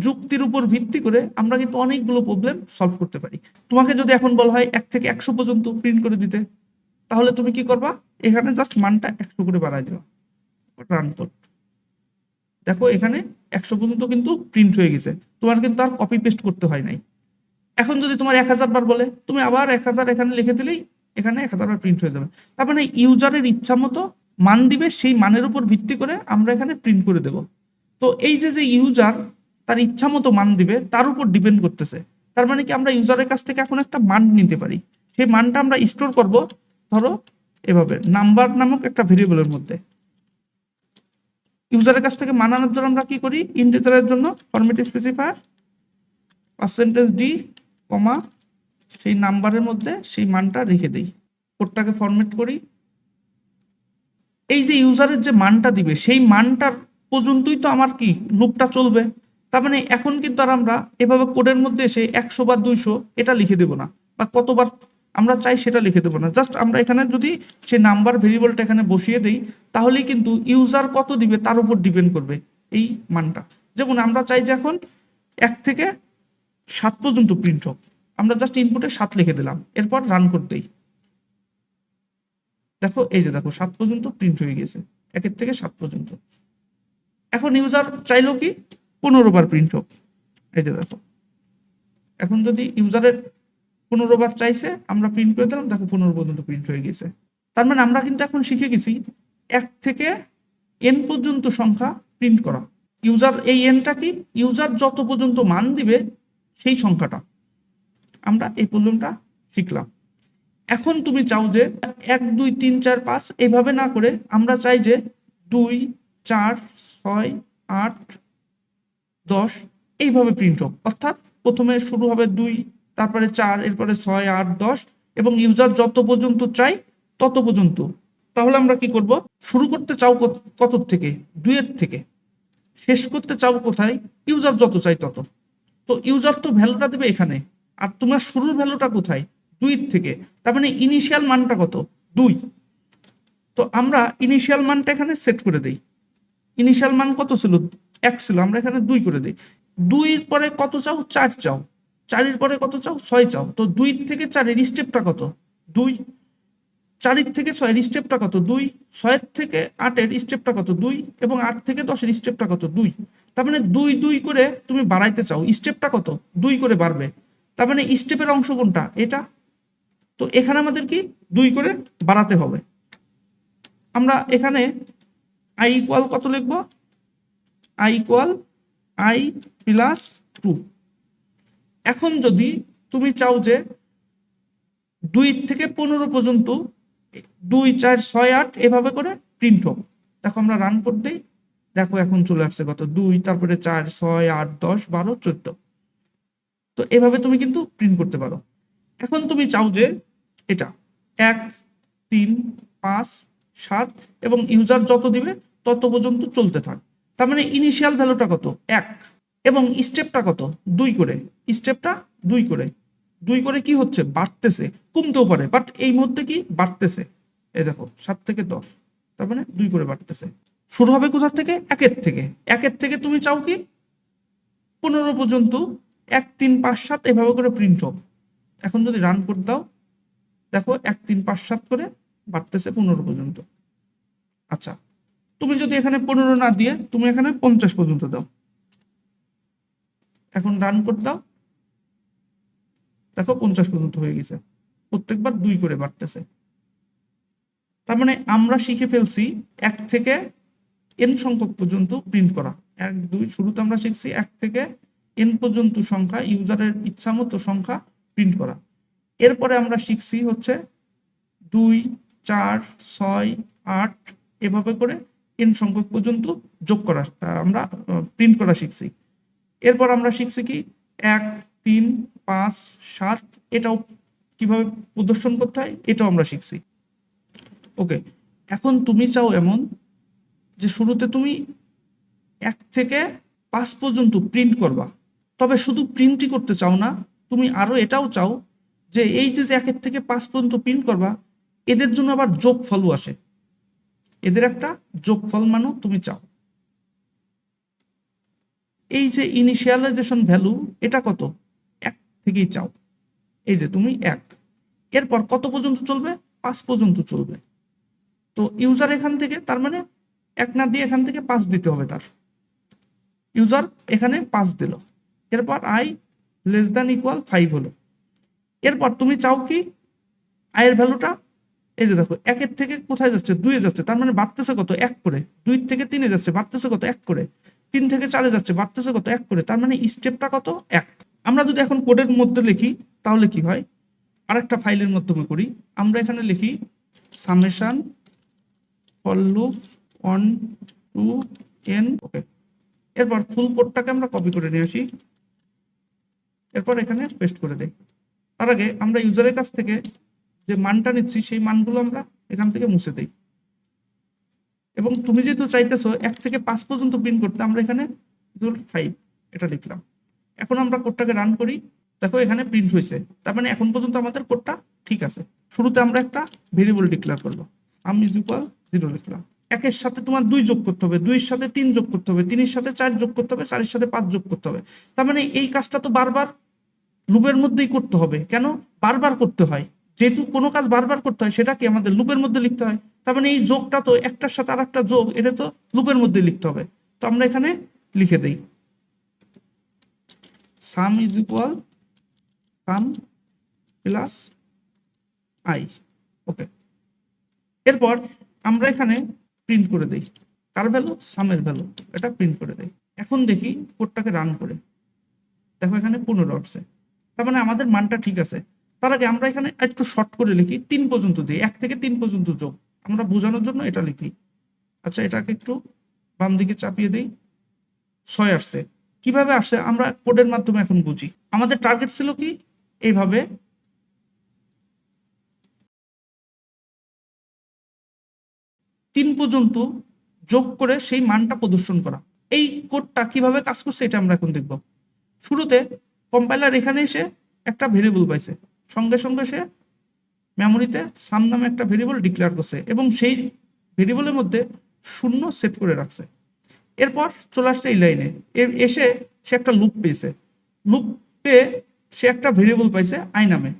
যুক্তির উপর ভিত্তি করে আমরা কিন্তু অনেকগুলো প্রবলেম সলভ করতে পারি। তোমাকে যদি এখন বলা হয় 1 থেকে 100 পর্যন্ত প্রিন্ট করে দিতে, তাহলে তুমি কি করবা? এখানে জাস্ট মানটা 100 করে বাড়ায় দিবা, রান কোড। দেখো এখানে 100 পর্যন্ত কিন্তু প্রিন্ট হয়ে গেছে, তোমার কিন্তু আর কপি পেস্ট করতে হয় নাই। এখন যদি তোমার 1000 বার বলে, তুমি আবার 1000 এখানে লিখে দিলেই এখানে 1000 বার প্রিন্ট হয়ে যাবে। তার মানে ইউজারের ইচ্ছা মতো মান দিবে, সেই মানের উপর ভিত্তি করে আমরা এখানে প্রিন্ট করে দেব। তো এই যে ইউজার তার ইচ্ছা মতো মান দিবে তার উপর ডিপেন্ড করতেছে। তার মানে কি আমরা ইউজারের কাছ থেকে এখন একটা মান নিতে পারি, সেই মানটা আমরা স্টোর করব ধরো এভাবে নাম্বার নামক একটা ভেরিয়েবলের মধ্যে। ইউজারের কাছ থেকে মান আনার জন্য আমরা কি করি? ইন্টিজারের জন্য ফরম্যাট স্পেসিফায়ার পার্সেন্টেজ ডি কমা সেই নাম্বারের মধ্যে সেই মানটা রেখে দেই, কোডটাকে ফরম্যাট করি। এই যে ইউজারের যে মানটা দিবে সেই মানটার পর্যন্তই তো আমার কি লুপটা চলবে। তার মানে এখন কিন্তু আর আমরা এভাবে কোডের মধ্যে এসে 100 বা 200 এটা লিখে দেব না, বা কতবার আমরা চাই সেটা লিখে দেবো না। জাস্ট আমরা এখানে যদি সেই নাম্বার ভেরিয়েবলটা এখানে বসিয়ে দেই তাহলেই কিন্তু ইউজার কত দিবে তার উপর ডিপেন্ড করবে এই মানটা। যেমন আমরা চাই যে এখন 1 থেকে 7 পর্যন্ত প্রিন্ট হোক, আমরা জাস্ট ইনপুটে 7 লিখে দিলাম, এরপর রান করতেই দেখো এই যে দেখো 7 পর্যন্ত প্রিন্ট হয়ে গেছে, 1 থেকে 7 পর্যন্ত। এখন ইউজার চাইলো কি 15 বার প্রিন্ট হোক, এই যে দেখো এখন যদি ইউজারের 15 বার চাইছে আমরা প্রিন্ট করে দিলাম, দেখো 15 পর্যন্ত প্রিন্ট হয়ে গেছে। তার মানে আমরা কিন্তু এখন শিখে গেছি 1 থেকে n পর্যন্ত সংখ্যা প্রিন্ট করা। ইউজার এই এনটা কি? ইউজার যত পর্যন্ত মান দিবে সেই সংখ্যাটা। আমরা এই প্রবলেমটা শিখলাম। এখন তুমি চাও যে 1 2 3 4 5 এইভাবে না করে আমরা চাই যে 2 4 6 8 10 এইভাবে প্রিন্ট হোক, অর্থাৎ প্রথমে শুরু হবে 2, তারপরে 4, এরপরে 6 8 10 এবং ইউজার যত পর্যন্ত চাই তত পর্যন্ত। তাহলে আমরা কি করব? শুরু করতে চাও কত থেকে? 2 এর থেকে। শেষ করতে চাও কোথায়? ইউজার যত চাই তত। তো ইউজার তো ভ্যালুটা দেবে এখানে, আর তোমার শুরুর ভ্যালুটা কোথায়? 2 থেকে। তার মানে ইনিশিয়াল মানটা কত? 2। তো আমরা ইনিশিয়াল মানটা এখানে সেট করে দেই। ইনিশিয়াল মান কত ছিল? 1 ছিল, আমরা এখানে 2 করে দিই। 2 এর পরে কত চাও? 4 চাও। 4 এর পরে কত চাও? 6 চাও। তো 2 থেকে 4 এর স্টেপটা কত? 2। 4 এর থেকে 6 এর স্টেপটা কত? 2। 6 এর থেকে 8 এর স্টেপটা কত? 2 এবং 8 থেকে 10 এর স্টেপটা কত? 2। তার মানে 2 2 করে তুমি বাড়াইতে চাও, স্টেপটা কত? 2 করে বাড়বে। তার মানে স্টেপের অংশ কোনটা? এটা। তো এখানে আমাদের কি 2 করে বাড়াতে হবে। আমরা এখানে i ইকুয়াল কত লিখব? i equal i plus 2। এখন যদি তুমি চাও যে 2 থেকে 15 পর্যন্ত 2 4 6 8 এভাবে করে প্রিন্ট হোক, দেখো আমরা রান করে দেই, দেখো এখন চলে আসছে কত? 2, তারপরে 4 6 8 10 12 14। তো এভাবে তুমি কিন্তু প্রিন্ট করতে পারো। এখন তুমি চাও যে এটা 1 3 5 7 এবং ইউজার যত দিবে তত পর্যন্ত চলতে থাক। তার মানে ইনিশিয়াল ভ্যালুটা কত? 1 এবং স্টেপটা কত? 2 করে। স্টেপটা 2 করে। 2 করে কি হচ্ছে? বাড়তেছে, কমতেও পারে, বাট এই মুহূর্তে কি বাড়তেছে। এই দেখো 7 থেকে 10, তার মানে 2 করে বাড়তেছে। শুরু হবে কোথা থেকে? একের থেকে। একের থেকে তুমি চাও কি 15 পর্যন্ত 1 3 5 7 এভাবে করে প্রিন্ট হোক। এখন যদি রান করে দাও, দেখো 1 3 5 7 করে বাড়তেছে 15 পর্যন্ত। আচ্ছা, তুমি যদি এখানে 15 না দিয়ে তুমি এখানে 50 পর্যন্ত দাও, এখন রান করে দাও, দেখো 50 পর্যন্ত হয়ে গেছে। প্রত্যেকবার 2 করে বাড়তেছে। তার মানে আমরা শিখে ফেলছি 1 থেকে n সংখ্যক পর্যন্ত প্রিন্ট করা। 1 2 শুরুতে আমরা শিখছি 1 থেকে n পর্যন্ত সংখ্যা, ইউজারের ইচ্ছামতো সংখ্যা প্রিন্ট করা। এরপরে আমরা শিখছি হচ্ছে 2 4 6 8 এভাবে করে n সংখ্যক পর্যন্ত যোগ করা, আমরা প্রিন্ট করা শিখছি। এরপর আমরা শিখছি কি 1 3 5 7 এটাও কিভাবে প্রদর্শন করতে হয় এটাও আমরা শিখছি। ওকে, এখন তুমি চাও এমন যে শুরুতে তুমি 1 থেকে 5 পর্যন্ত প্রিন্ট করবা, তবে শুধু প্রিন্টই করতে চাও না, তুমি আরো এটাও চাও যে এই যে 1 থেকে 5 পর্যন্ত প্রিন্ট করবা, এদের জন্য আবার যোগফলও আসে, এদের একটা যোগফল মানও তুমি চাও। এই যে ইনিশিয়ালাইজেশন ভ্যালু এটা কত? 1 থেকেই চাও। এই যে তুমি 1, এরপর কত পর্যন্ত চলবে? 5 পর্যন্ত চলবে। তো ইউজার এখান থেকে, তার মানে 1 না দিয়ে এখান থেকে 5 দিতে হবে তার। ইউজার এখানে 5 দিল, এরপর i লেস দ্যান ইকুয়াল 5 হলো। এরপর তুমি চাও কি আয়ের ভ্যালুটা, এই যে দেখো 1 থেকে কোথায় যাচ্ছে? 2 এ যাচ্ছে, তার মানে বাড়তেছে কত? 1 করে। 2 থেকে 3 এ যাচ্ছে, বাড়তেছে কত? 1 করে। 3 থেকে 4 এ যাচ্ছে, বাড়তেছে কত? 1 করে। তার মানে স্টেপটা কত? 1। আমরা যদি এখন কোডের মধ্যে লিখি তাহলে কি হয়? আরেকটা ফাইলের মাধ্যমে করি। আমরা এখানে লিখি summation for loop 1 to n। Okay, এরপর ফুল কোডটাকে আমরা কপি করে নিয়ে আসি, এরপর এখানে পেস্ট করে দেই। তার আগে আমরা ইউজারের কাছ থেকে যে মানটা নিচ্ছি সেই মানগুলো আমরা এখান থেকে মুছে দেই। এবং তুমি যেহেতু চাইতেছো 1 থেকে 5 পর্যন্ত প্রিন্ট করতে, আমরা এখানে 5 এটা লিখলাম। এখন আমরা কোডটাকে রান করি, দেখো এখানে প্রিন্ট হয়েছে। তার মানে এখন পর্যন্ত আমাদের কোডটা ঠিক আছে। শুরুতে আমরা একটা ভেরিয়েবল ডিক্লেয়ার করব, সাম ইজ ইকুয়াল 0 লিখলাম। 1 এর সাথে তোমার 2 যোগ করতে হবে, 2 এর সাথে 3 যোগ করতে হবে, 3 এর সাথে 4 যোগ করতে হবে, 4 এর সাথে 5 যোগ করতে হবে। তার মানে এই কাজটা তো বারবার লুপের মধ্যেই করতে হবে। কেন বারবার করতে হয়? যেহেতু কোনো কাজ বারবার করতে হয় সেটা কি আমাদের লুপের মধ্যে লিখতে হয়। তার মানে এই যোগটা তো একটার সাথে আরেকটা যোগ, এটা তো লুপের মধ্যে লিখতে হবে। তো আমরা এখানে লিখে দেই sum is equal sum plus I. Okay, এরপর আমরা এখানে প্রিন্ট করে দেই কার ভ্যালু? সামের ভ্যালু, এটা প্রিন্ট করে দেই। এখন দেখি কোডটাকে রান করে, দেখো এখানে 15 আসছে। তার মানে আমাদের মানটা ঠিক আছে। তার আগে আমরা এখানে একটু শর্ট করে লিখি, 3 পর্যন্ত দিই, 1 থেকে 3 পর্যন্ত যোগ, আমরা বোঝানোর জন্য এটা লিখি। আচ্ছা, এটাকে একটু বাম দিকে চাপিয়ে দিই, 6 আসছে। কিভাবে আসছে আমরা কোডের মাধ্যমে এখন বুঝি। আমাদের টার্গেট ছিল কি এইভাবে 3 পর্যন্ত যোগ করে সেই মানটা প্রদর্শন করা। এই কোডটা কিভাবে কাজ করছে এটা আমরা এখন দেখব। শুরুতে কম্পাইলার এখানে এসে একটা ভেরিয়েবল পাইছে, সঙ্গে সঙ্গে সে মেমোরিতে সাম নামে একটা ভেরিয়েবল ডিক্লেয়ার করছে এবং সেই ভেরিয়েবলের মধ্যে 0 সেট করে রাখছে। এরপর চলে আসছে এই লাইনে, এসে সে একটা লুপ পেয়েছে। লুপ পেয়ে সে একটা ভেরিয়েবল পাইছে আই নামে।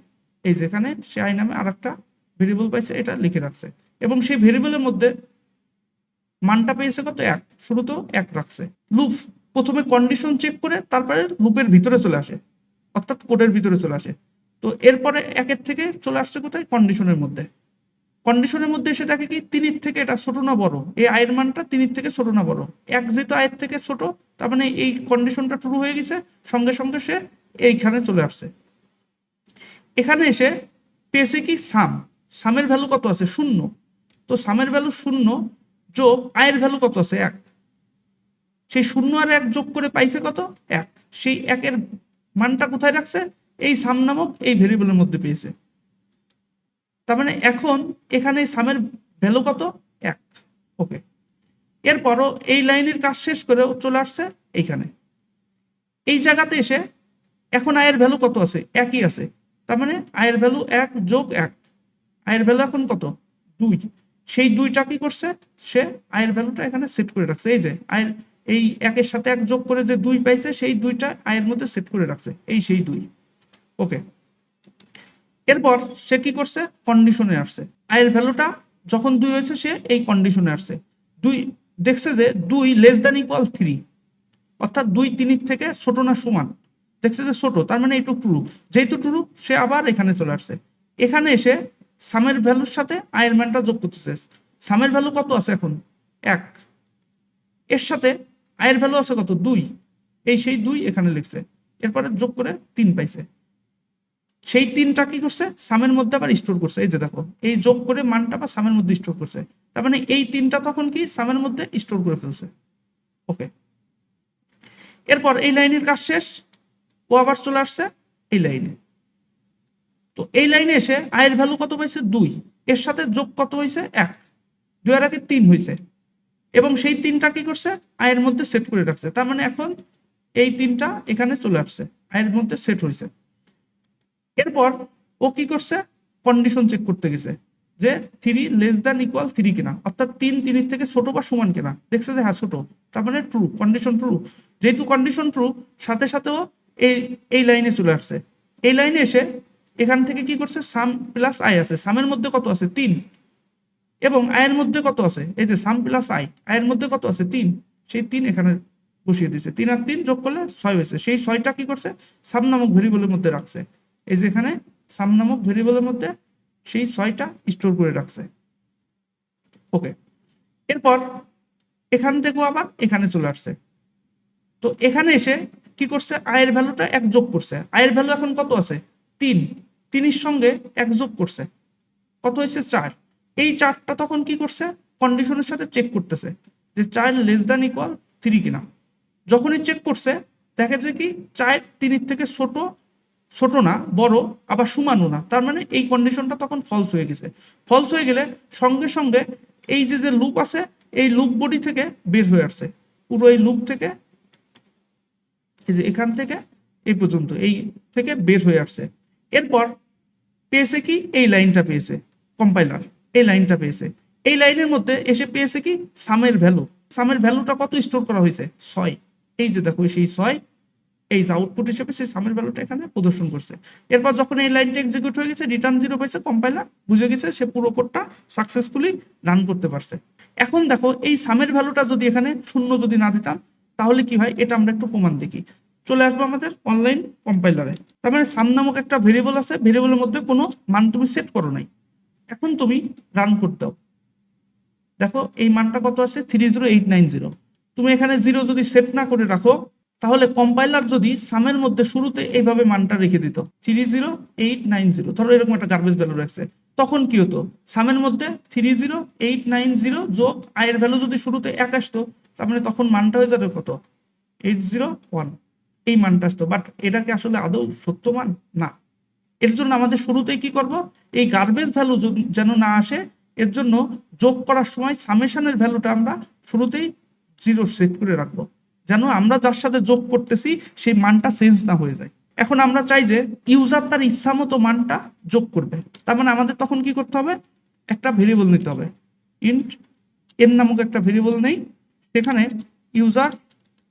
এই যেখানে সে আই নামে আর একটা ভেরিয়েবল পাইছে, এটা লিখে রাখছে এবং সেই ভেরিয়েবলের মধ্যে মানটা পেয়েছে কত? 1। শুরুতেও 1 রাখছে। লুপ প্রথমে কন্ডিশন চেক করে তারপরে লুপের ভিতরে চলে আসে, অর্থাৎ কোডের ভিতরে চলে আসে। তো এরপরে 1 থেকে চলে আসছে কোথায়? কন্ডিশনের মধ্যে। কন্ডিশনের মধ্যে এসে দেখে কি 3 থেকে এটা ছোট না বড়, এই আয়ের মানটা 3 থেকে ছোট না বড়। 1 যেহেতু আয়ের থেকে ছোট, তার মানে এই কন্ডিশনটা ট্রু হয়ে গেছে, সঙ্গে সঙ্গে সে এইখানে চলে আসছে। এখানে এসে পেয়েছে কি সাম, সামের ভ্যালু কত আছে? 0। তো সামের ভ্যালু 0 যোগ আয়ের ভ্যালু কত আছে? 1। সেই 0 আর 1 যোগ করে পাইছে কত? 1। সেই 1 এর মানটা কোথায় রাখছে? এই সাম নামক এই ভেরিয়েবলের মধ্যে পেয়েছে। তার মানে এখন এখানে সামের ভ্যালু কত? 1। ওকে, এরপরও এই লাইনের কাজ শেষ করে চলে আসছে এইখানে। এই জায়গাতে এসে এখন আয়ের ভ্যালু কত আছে? 1ই আছে। তার মানে আয়ের ভ্যালু 1 যোগ 1, আয়ের ভ্যালু এখন কত? 2। সেই 2টা কি করছে, সে আয়ের ভ্যালুটা এখানে সেট করে রাখছে। এই যে আয়ের এই 1-এর সাথে 1 যোগ করে যে 2 পাইছে, সেই 2টা আয়ের মধ্যে সেট করে রাখছে, এই সেই 2। ওকে, এরপর সে কি করছে, কন্ডিশনে আসছে। আয়ের ভ্যালুটা যখন 2 হয়েছে, সে এই কন্ডিশনে আসছে। 2 দেখছে যে 2 লেস দ্যান ইকুয়াল 3, অর্থাৎ 2 3 থেকে ছোট না সমান, দেখছে যে ছোট, তার মানে এইটুকু ট্রু। যেহেতু ট্রু, সে আবার এখানে চলে আসছে। এখানে এসে সামের ভ্যালুর সাথে আয়ের মানটা যোগ করতেছে। সামের ভ্যালু কত আছে এখন, 1, এর সাথে আয়ের ভ্যালু আছে কত, 2, এই সেই 2 এখানে লিখছে। এরপরে যোগ করে 3 পাইছে। সেই 3টা কি করছে, সামের মধ্যে আবার স্টোর করছে। এই যে দেখো, এই যোগ করে মানটা আবার সামের মধ্যে স্টোর করছে। তার মানে এই 3টা তখন কি সামের মধ্যে স্টোর করে ফেলছে। ওকে, এরপর এই লাইনের কাজ শেষ, ও আবার চলে আসছে এই লাইনে। তো এই লাইনে এসে আয়ের ভ্যালু কত পাইছে, 2, এর সাথে যোগ কত হয়েছে, 1, 2 এর আগে 3 হয়েছে, এবং সেই 3টা কি করছে, আয়ের মধ্যে সেট করে রাখছে। তার মানে এখন এই 3টা এখানে চলে আসছে, আয়ের মধ্যে সেট হয়েছে। এরপর ও কি করছে, কন্ডিশন চেক করতে গেছে যে 3 লেস দ্যান ইকুয়াল 3 কিনা, অর্থাৎ 3 3 থেকে ছোট বা সমান কিনা। দেখছে যে হ্যাঁ ছোট, তার মানে ট্রু, কন্ডিশন ট্রু। যেহেতু কন্ডিশন ট্রু, সাথে সাথেও এই এই লাইনে চলে আসছে। এই লাইনে এসে এখান থেকে কি করছে, সাম প্লাস আই আছে, সামের মধ্যে কত আছে, 3, এবং আয়ের মধ্যে কত আছে, এই যে সাম প্লাস আই, আয়ের মধ্যে কত আছে, 3, সেই 3 এখানে বসিয়ে দিয়েছে। 3 আর 3 যোগ করলে 6 হয়েছে। সেই 6টা কি করছে, সাম নামক ভেরিয়েবলের মধ্যে রাখছে। এই যে এখানে সাম নামক ভেরিয়েবলের মধ্যে সেই 6টা স্টোর করে রাখছে। ওকে, এরপর এখান থেকেও আবার এখানে চলে আসছে। তো এখানে এসে কি করছে, আয়ের ভ্যালুটা 1 যোগ করছে। আয়ের ভ্যালু এখন কত আছে, 3, 3 এর সঙ্গে 1 যোগ করছে, কত হয়েছে, 4। এই 4টা তখন কি করছে, কন্ডিশনের সাথে চেক করতেছে যে 4 লেস দ্যান ইকুয়াল 3 কিনা। যখনই চেক করছে, দেখা যায় কি 4 3 থেকে ছোট, ছোট না বড়, আবার সমানও না। তার মানে এই কন্ডিশনটা তখন ফলস হয়ে গেছে। ফলস হয়ে গেলে সঙ্গে সঙ্গে এই যে যে লুপ আছে, এই লুপ বডি থেকে বের হয়ে আসছে। পুরো এই লুপ থেকে, এই যে এখান থেকে এই পর্যন্ত, এই থেকে বের হয়ে আসছে। এরপর পেয়েছে কি, এই লাইনটা পেয়েছে, কম্পাইলার এই লাইনটা পেয়েছে। এই লাইনের মধ্যে এসে পেয়েছে কি, সামের ভ্যালু। সামের ভ্যালুটা কত স্টোর করা হয়েছে, 6। এই যে দেখো সেই 6, এই যে আউটপুট হিসেবে সেই সামের ভ্যালুটা এখানে প্রদর্শন করছে। এরপর যখন এই লাইনটা এক্সিকিউট হয়ে গেছে, রিটার্ন 0 পাইছে, কম্পাইলার বুঝে গেছে সে পুরো কোডটা সাকসেসফুলি রান করতে পারছে। এখন দেখো, এই সামের ভ্যালুটা যদি এখানে 0 যদি না দিতাম, তাহলে কি হয়, এটা আমরা একটু প্রমাণ দেখি। চলে আসবো আমাদের অনলাইন কম্পাইলারে। তার মানে সাম নামক একটা ভেরিয়েবল আছে, ভেরিয়েবলের মধ্যে কোনো মান তুমি সেট করো নাই। এখন তুমি রান করতে দাও। দেখো এই মানটা কত আছে, 30890। তুমি এখানে 0 যদি সেট না করে রাখো, তাহলে কম্পাইলার যদি সামের মধ্যে শুরুতে এইভাবে মানটা রেখে দিত 30890, ধরো এরকম একটা গার্বেজ ভ্যালু রাখছে, তখন কি হতো, সামের মধ্যে 30890 যোগ আয়ের ভ্যালু যদি শুরুতে 1 আসতো, তার মানে তখন মানটা হয়ে যাবে কত, 801, এই মানটা আসতো। বাট এটাকে আসলে আদৌ সত্য মান না। এর জন্য আমাদের শুরুতেই কি করব, এই গার্বেজ ভ্যালু যেন না আসে, এর জন্য যোগ করার সময় সামেশনের ভ্যালুটা আমরা শুরুতেই 0 সেট করে রাখবো, যেন আমরা যার সাথে যোগ করতেছি সেই মানটা চেঞ্জ না হয়ে যায়। এখন আমরা চাই যে ইউজার তার ইচ্ছা মতো মানটা যোগ করবে। তার মানে আমাদের তখন কি করতে হবে, একটা ভেরিয়েবল নিতে হবে, ইন্ট এন নামক একটা ভেরিয়েবল নেই, সেখানে ইউজার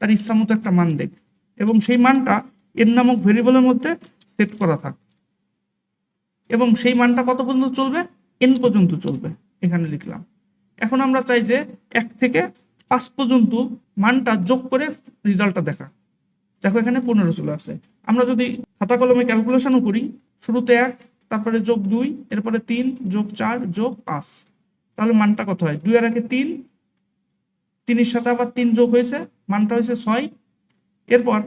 তার ইচ্ছা মতো একটা মান দেখ, এবং সেই মানটা এন নামক ভেরিয়েবলের মধ্যে সেট করা থাক, এবং সেই মানটা কত পর্যন্ত চলবে, এন পর্যন্ত চলবে, এখানে লিখলাম। এখন আমরা চাই যে 1 থেকে 5 পর্যন্ত মানটা যোগ করে রেজাল্টটা দেখা। দেখো এখানে 15 চলে আসছে। আমরা যদি খাতা কলমে ক্যালকুলেশনও করি, শুরুতে 1, তারপরে যোগ 2, এরপরে 3 যোগ 4 যোগ 5, তাহলে মানটা কত হয়, 2 এর আগে 3, 3 এর সাথে আবার 3 যোগ হয়েছে, মানটা হয়েছে 6। এরপর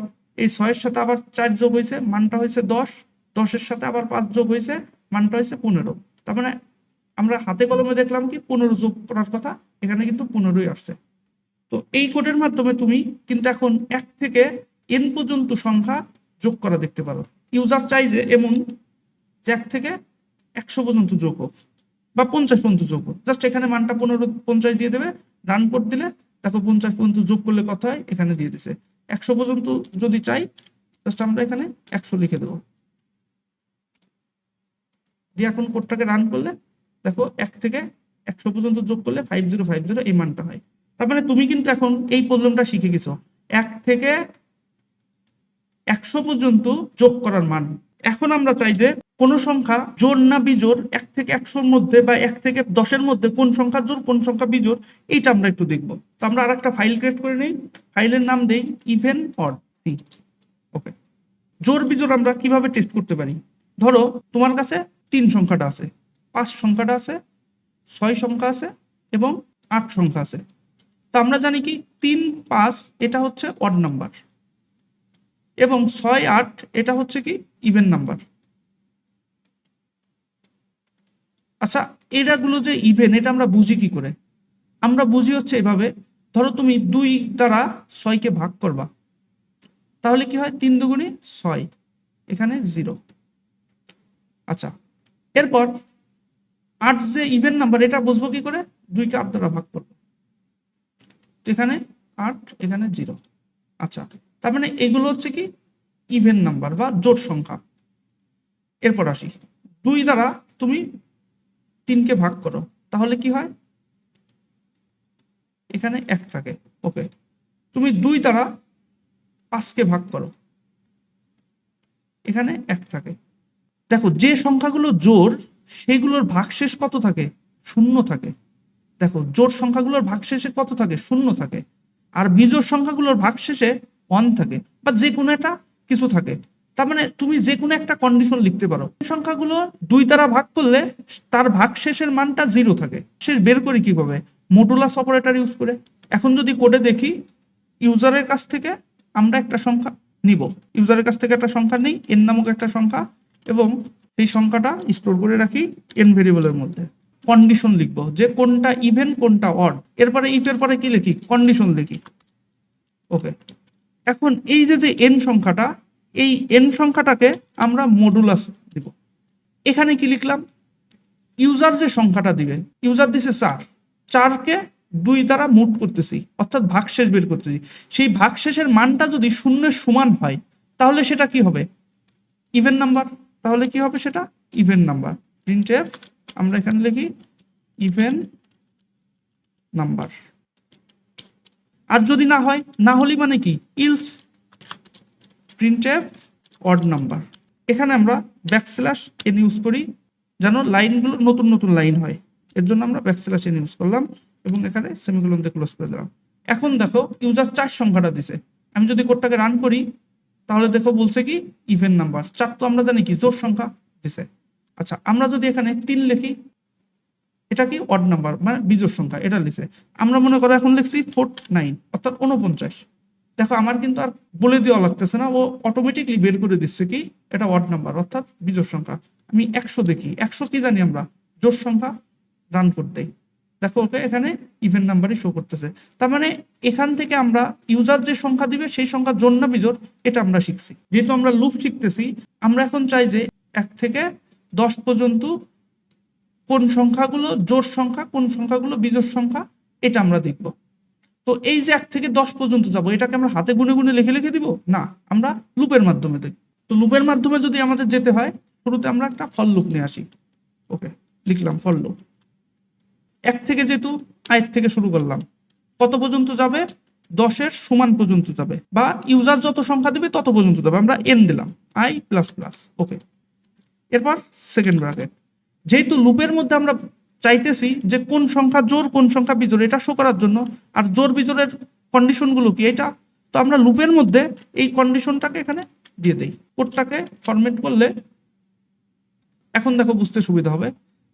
এই 6 এর সাথে আবার 4 যোগ হয়েছে, মানটা হয়েছে 10, 10 এর সাথে আবার 5 যোগ হয়েছে, মানটা হয়েছে 15। তার মানে আমরা হাতে কলমে দেখলাম কি 15 যোগ করার কথা, এখানে কিন্তু 15ই আসছে। তো এই কোডের মাধ্যমে তুমি কিন্তু এখন 1 থেকে n পর্যন্ত সংখ্যা যোগ করা দেখতে পারো। ইউজার চাই যে এমন যে 1 থেকে 100 পর্যন্ত যোগ হোক বা 50 পর্যন্ত যোগ হোক, জাস্ট এখানে মানটা 50 দিয়ে দেবে, রান কোড দিলে দেখো 50 পর্যন্ত যোগ করলে কত হয়, এখানে দিয়ে দিছে। 100 পর্যন্ত যদি চাই, জাস্ট আমরা এখানে 100 লিখে দেবো, দিয়ে এখন কোডটাকে রান করলে দেখো 1 থেকে 100 পর্যন্ত যোগ করলে 5050 এই মানটা হয়। তার মানে তুমি কিন্তু এখন এই প্রবলেমটা শিখে গেছো, 1 থেকে 100 পর্যন্ত যোগ করার মান। এখন আমরা চাই যে কোন সংখ্যা জোড় না বিজোড়, 1 থেকে 100-র মধ্যে বা 1 থেকে 10-এর মধ্যে কোন সংখ্যা জোড় কোন সংখ্যা বিজোড়, এইটা আমরা একটু দেখব। তো আমরা আরেকটা ফাইল ক্রিয়েট করে নেই, ফাইলের নাম দেই ইভেন অড সি। ওকে, জোড় বিজোড় আমরা কিভাবে টেস্ট করতে পারি? ধরো তোমার কাছে 3 সংখ্যাটা আছে, 5 সংখ্যাটা আছে, 6 সংখ্যা আছে এবং 8 সংখ্যা আছে। তো আমরা জানি কি 3, 5 এটা হচ্ছে অড নাম্বার এবং 6, 8 এটা হচ্ছে কি ইভেন নাম্বার। আচ্ছা, এটাগুলো যে ইভেন, এটা আমরা বুঝি কি করে? আমরা বুঝি হচ্ছে এভাবে, ধরো তুমি 2 দ্বারা 6কে ভাগ করবা, তাহলে কি হয়? 3 দুগুণে 6, এখানে 0। আচ্ছা, এরপর 8 যে ইভেন নাম্বার, এটা বুঝবো কি করে? 2কে 8 দ্বারা ভাগ করবো, তো এখানে 8, এখানে 0। আচ্ছা, তার মানে এগুলো হচ্ছে কি ইভেন নাম্বার বা জোড় সংখ্যা। এরপর আসি, 2 দ্বারা তুমি 3কে ভাগ করো, তাহলে কি হয়? এখানে 1 থাকে। ওকে, তুমি 2 দ্বারা 5কে ভাগ করো, এখানে 1 থাকে। দেখো, যে সংখ্যাগুলো জোড় সেগুলোর ভাগশেষ কত থাকে? 0 থাকে। দেখো, জোড় সংখ্যাগুলোর ভাগশেষে কত থাকে? 0 থাকে। আর বিজোড় সংখ্যাগুলোর ভাগশেষে 1 থাকে বা যে কোনো একটা কিছু থাকে। তার মানে তুমি যে কোনো একটা কন্ডিশন লিখতে পারো। সংখ্যাগুলো 2 দ্বারা ভাগ করলে তার ভাগশেষের মানটা 0 থাকে। শেষ বের করি কিভাবে? মডুলাস অপারেটর ইউজ করে। এখন যদি কোডে দেখি, ইউজারের কাছ থেকে আমরা একটা সংখ্যা নিব, ইউজারের কাছ থেকে একটা সংখ্যা নেই, n নামক একটা সংখ্যা, এবং সেই সংখ্যাটা স্টোর করে রাখি n ভেরিয়েবলের মধ্যে। কন্ডিশন লিখব যে কোনটা ইভেন কোনটা অড। এরপরে ইফ এর পরে কি লিখি? কন্ডিশন লিখি। ওকে, এখন এই যে n সংখ্যাটা, এই n সংখ্যাটাকে আমরা মডুলাস দিব। এখানে কি লিখলাম? ইউজার যে সংখ্যাটা দিবে, ইউজার দিছে 4, 4কে 2 দ্বারা মুভ করতেছি, অর্থাৎ ভাগশেষ বের করতেছি। সেই ভাগশেষের মানটা যদি 0-এর সমান হয়, তাহলে সেটা কি হবে? Even number. তাহলে কি হবে? সেটা ইভেন নাম্বার। প্রিন্টএফ আমরা এখানে লিখি ইভেন নাম্বার। আর যদি না হয়, না হলে মানে কি? Else printf odd number. এখানে আমরা ব্যাকস্ল্যাশ এন ইউজ করি যেন লাইনগুলো নতুন নতুন লাইন হয়, এর জন্য আমরা ব্যাকস্ল্যাশ এন ইউজ করলাম এবং এখানে সেমিকোলন দিয়ে ক্লোজ করে দিলাম। এখন দেখো, ইউজার 4 সংখ্যাটা দিছে। আমি যদি কোডটাকে রান করি, তাহলে দেখো বলছে কি ইভেন নাম্বার। 4 তো আমরা জানি কি জোড় সংখ্যা দিছে। আচ্ছা, আমরা যদি এখানে 3 লিখি, এটা কি অড নাম্বার মানে বিজোড় সংখ্যা, এটা লিখছে। আমরা মনে করো এখন লিখছি 49, অর্থাৎ 49। দেখো, আমার কিন্তু আর বলে দেওয়া লাগতেছে না, ও অটোমেটিকলি বের করে দিচ্ছে কি এটা অড নাম্বার অর্থাৎ বিজোড় সংখ্যা। আমি 100 দেখি, 100 কি জানি আমরা জোড় সংখ্যা, রান করতে দেখো ওকে এখানে ইভেন নাম্বারই শো করতেছে। তার মানে এখান থেকে আমরা ইউজার যে সংখ্যা দিবে সেই সংখ্যা জোড় না বিজোড় এটা আমরা শিখছি। যেহেতু আমরা লুপ শিখতেছি, আমরা এখন চাই যে 1 থেকে 10 পর্যন্ত কোন সংখ্যাগুলো জোড় সংখ্যা কোন সংখ্যাগুলো বিজোড় সংখ্যা এটা আমরা দেখব। তো এই যে 1 থেকে 10 পর্যন্ত যাব, এটাকে আমরা হাতে গুনে গুনে লিখে লিখে দিব না, আমরা লুপের মাধ্যমে দেখব। তো লুপের মাধ্যমে যদি আমাদের যেতে হয়, শুরুতে আমরা একটা ফর লুপ নিয়ে আসি। ওকে, লিখলাম ফর লুপ। 1 থেকে যেহেতু আয়ের থেকে শুরু করলাম, কত পর্যন্ত যাবে? 10-এর সমান পর্যন্ত যাবে, বা ইউজার যত সংখ্যা দিবে তত পর্যন্ত যাবে। আমরা n দিলাম, i প্লাস প্লাস। ওকে, এরপর সেকেন্ড ব্র্যাকেট। যেহেতু লুপের মধ্যে আমরা চাইতেছি যে কোন সংখ্যা জোড় কোন সংখ্যা বিজোড় এটা শো করার জন্য, আর জোড় বিজোড়ের কন্ডিশনগুলো কি এটা, তো আমরা লুপের মধ্যে এই কন্ডিশনটাকে এখানে দিয়ে দেই। কোডটাকে ফরম্যাট করলে এখন দেখো বুঝতে সুবিধা হবে।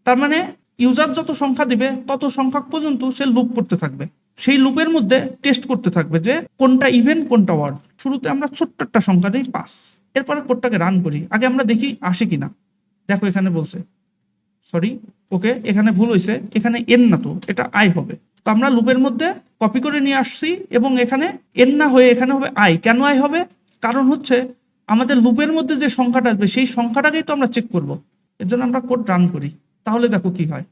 তার মানে ইউজার যত সংখ্যা দিবে তত সংখ্যা পর্যন্ত সে লুপ করতে থাকবে, সেই লুপের মধ্যে টেস্ট করতে থাকবে যে কোনটা ইভেন কোনটা অড। শুরুতে আমরা ছোট্ট একটা সংখ্যা দিই 5, এরপরে কোডটাকে রান করি, আগে আমরা দেখি আসে কিনা। দেখো এখানে বলছে সরি, ওকে এখানে ভুল হয়েছে, এখানে এন না, তো এটা আই হবে। তো আমরা লুপের মধ্যে কপি করে নিয়ে আসছি এবং এখানে এন না হয়ে এখানে হবে আই। কেন আই হবে? কারণ হচ্ছে আমাদের লুপের মধ্যে যে সংখ্যাটা আসবে সেই সংখ্যাটাকেই তো আমরা চেক করব, এর জন্য আমরা কোড রান করি। তাহলে দেখো কি হয়।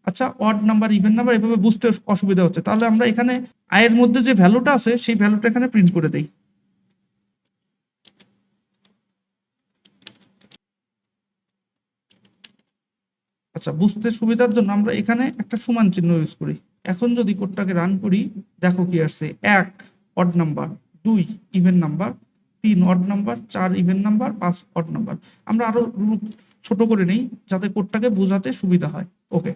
আচ্ছা, অড নাম্বার ইভেন নাম্বার এভাবে বুঝতে অসুবিধা হচ্ছে, তাহলে আমরা এখানে আয়ের মধ্যে যে ভ্যালুটা আছে সেই ভ্যালুটা এখানে প্রিন্ট করে দেই। আচ্ছা, বুঝতে সুবিধার জন্য আমরা এখানে একটা সমান চিহ্ন ইউজ করি। এখন যদি কোডটাকে রান করি, দেখো কি আসছে, 1 odd number, 2 even number, 3 odd number, 4 even number, 5 odd number. আমরা আরো ছোট করে নেই যাতে কোডটাকে বোঝাতে সুবিধা হয়। ওকে,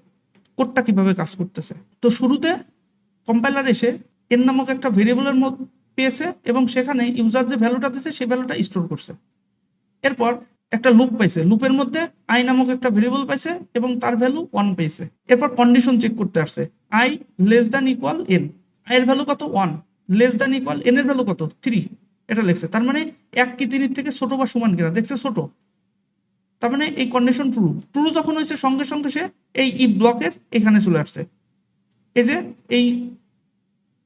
কোডটা কিভাবে কাজ করতেছে। তো শুরুতে কম্পাইলার এসে এন নামক একটা ভেরিয়েবলের মধ্যে পেয়েছে এবং সেখানে ইউজার যে ভ্যালুটা দিয়েছে সেই ভ্যালুটা স্টোর করছে। এরপর একটা লুপ পাইছে, লুপের মধ্যে আই নামক একটা ভেরিয়েবল পাইছে এবং তার ভ্যালু 1 পেয়েছে। এরপর কন্ডিশন চেক করতে আসছে, I less than equal N, I এর ভ্যালু কত 1, লেস দ্যান ইকুয়াল এন এর ভ্যালু কত 3, এটা লিখছে। তার মানে 1 কি 3 থেকে ছোট বা সমান কিনা দেখছে ছোট, তার মানে এই কন্ডিশন ট্রু। ট্রু যখন হয়েছে সঙ্গে সঙ্গে সে এই ইফ ব্লকের এখানে চলে আসছে, এই যে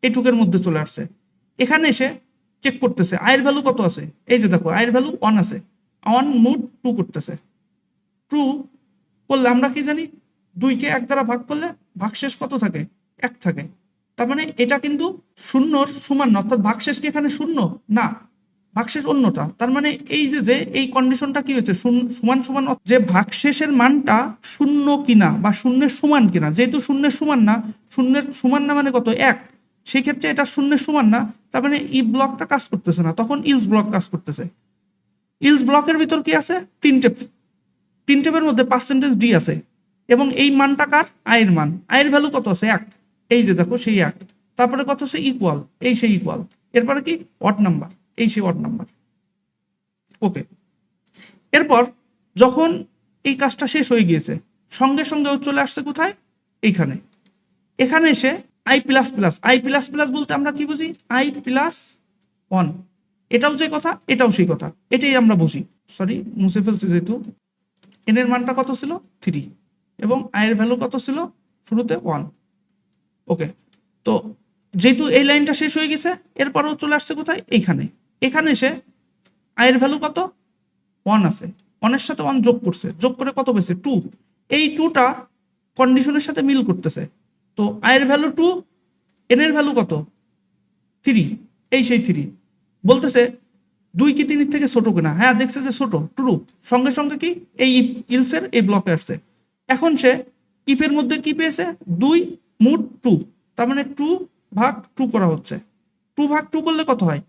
এইটুকের মধ্যে চলে আসছে। এখানে এসে চেক করতেছে আয়ের ভ্যালু কত আছে, এই যে দেখো আয়ের ভ্যালু 1 আছে, 1 মুড 2 করতেছে। ট্রু করলে আমরা কি জানি, 2 কে 1 দ্বারা ভাগ করলে ভাগশেষ কত থাকে, 1 থাকে। তার মানে এটা কিন্তু শূন্যর সমান না, অর্থাৎ ভাগশেষ কি এখানে শূন্য না, ভাগশেষ অন্যটা। তার মানে এই যে এই কন্ডিশনটা কি হয়েছে, সমান সমান, যে ভাগশেষের মানটা শূন্য কিনা বা শূন্যের সমান কিনা। যেহেতু শূন্যের সমান না, শূন্যের সমান না মানে কত 1, সেই ক্ষেত্রে এটা শূন্যের সমান না, তার মানে ই ব্লকটা কাজ করতেছে না, তখন ইলস ব্লক কাজ করতেছে। ইলস ব্লকের ভিতর কি আছে, প্রিন্টএফ, প্রিন্টএফের মধ্যে %d আছে এবং এই মানটা কার, আয়ের মান, আয়ের ভ্যালু কত আছে 1, এই যে দেখো সেই 1, তারপরে কত আছে ইকুয়াল, এই সেই ইকুয়াল, এরপরে কি অড নাম্বার, এই সেই অড নাম্বার। ওকে, এরপর যখন এই কাজটা শেষ হয়ে গিয়েছে সঙ্গে সঙ্গে ও চলে আসছে কোথায়, এইখানে। এখানে এসে I plus plus, I plus plus বলতে আমরা কি বুঝি, আই প্লাস 1, এটাও যে কথা এটাও সেই কথা, এটাই আমরা বুঝি। সরি মুছে ফেলছি, যেহেতু এন এর মানটা কত ছিল 3 এবং আয়ের ভ্যালু কত ছিল শুরুতে 1। ওকে, তো যেহেতু এই লাইনটা শেষ হয়ে গেছে এরপরও চলে আসছে কোথায়, এইখানে। এখানে এসে আয়ের ভ্যালু কত 1 আছে, 1 এর সাথে 1 যোগ করছে, যোগ করে কত পেয়েছে 2, এই 2টা কন্ডিশনের সাথে মিল করতেছে। তো আয়ের ভ্যালু 2, এন এর ভ্যালু কত 3, এই সেই 3 বলতেছে 2 কি 3 থেকে ছোট কিনা, হ্যাঁ দেখছে যে ছোট, ট্রু, সঙ্গে সঙ্গে কি এই ইলসের এই ব্লকে আসছে। এখন সে ইফের মধ্যে কি পেয়েছে 2 মুড 2, তার মানে 2 ভাগ 2 করা হচ্ছে, 2 ভাগ 2 করলে কত হয়,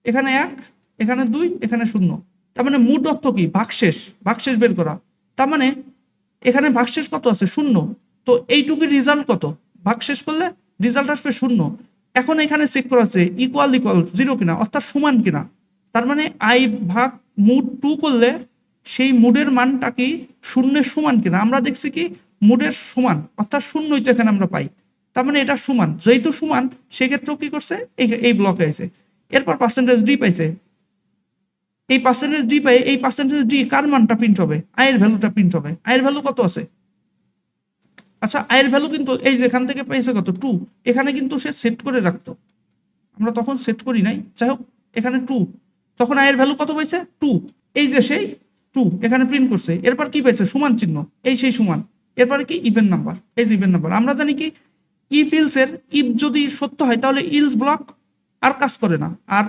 এখানে 1, এখানে 2, এখানে 0, তার মানে মুড অর্থ কি ভাগশেষ, ভাগশেষ বের করা। তার মানে এখানে ভাগশেষ কত আছে 0, তো এইটুকুর রেজাল্ট কত, ভাগশেষ করলে রেজাল্ট আসবে 0। এখন এখানে চেক করা আছে ইকুয়াল ইকুয়াল 0 কিনা, অর্থাৎ সমান কিনা। তার মানে আই ভাগ মুড 2 করলে সেই মুডের মানটা কি শূন্যের সমান কিনা, আমরা দেখছি কি মুডের সমান, অর্থাৎ 0ই তো এখানে আমরা পাই। তার মানে এটা সমান, যেহেতু সমান সেক্ষেত্রেও কি করছে এই ব্লকে আছে। এরপর %d পাইছে, এই %d পাই, এই %d কার মানটা প্রিন্ট হবে, আয়ের ভ্যালুটা প্রিন্ট হবে। আয়ের ভ্যালু কত আছে, আচ্ছা আয়ের ভ্যালু কিন্তু এই যে এখান থেকে পেয়েছে কত 2, এখানে কিন্তু সে সেট করে রাখতো, আমরা তখন সেট করি নাই, যাই হোক এখানে 2, তখন আয়ের ভ্যালু কত পাইছে 2, এই যে সেই 2 এখানে প্রিন্ট করছে। এরপর কি পাইছে সমান চিহ্ন, এই সেই সমান, এরপরে কি ইভেন নাম্বার, এই যে ইভেন নাম্বার। আমরা জানি কি ইফ ইলসের ইফ যদি সত্য হয় তাহলে ইলস ব্লক আর কাজ করে না, আর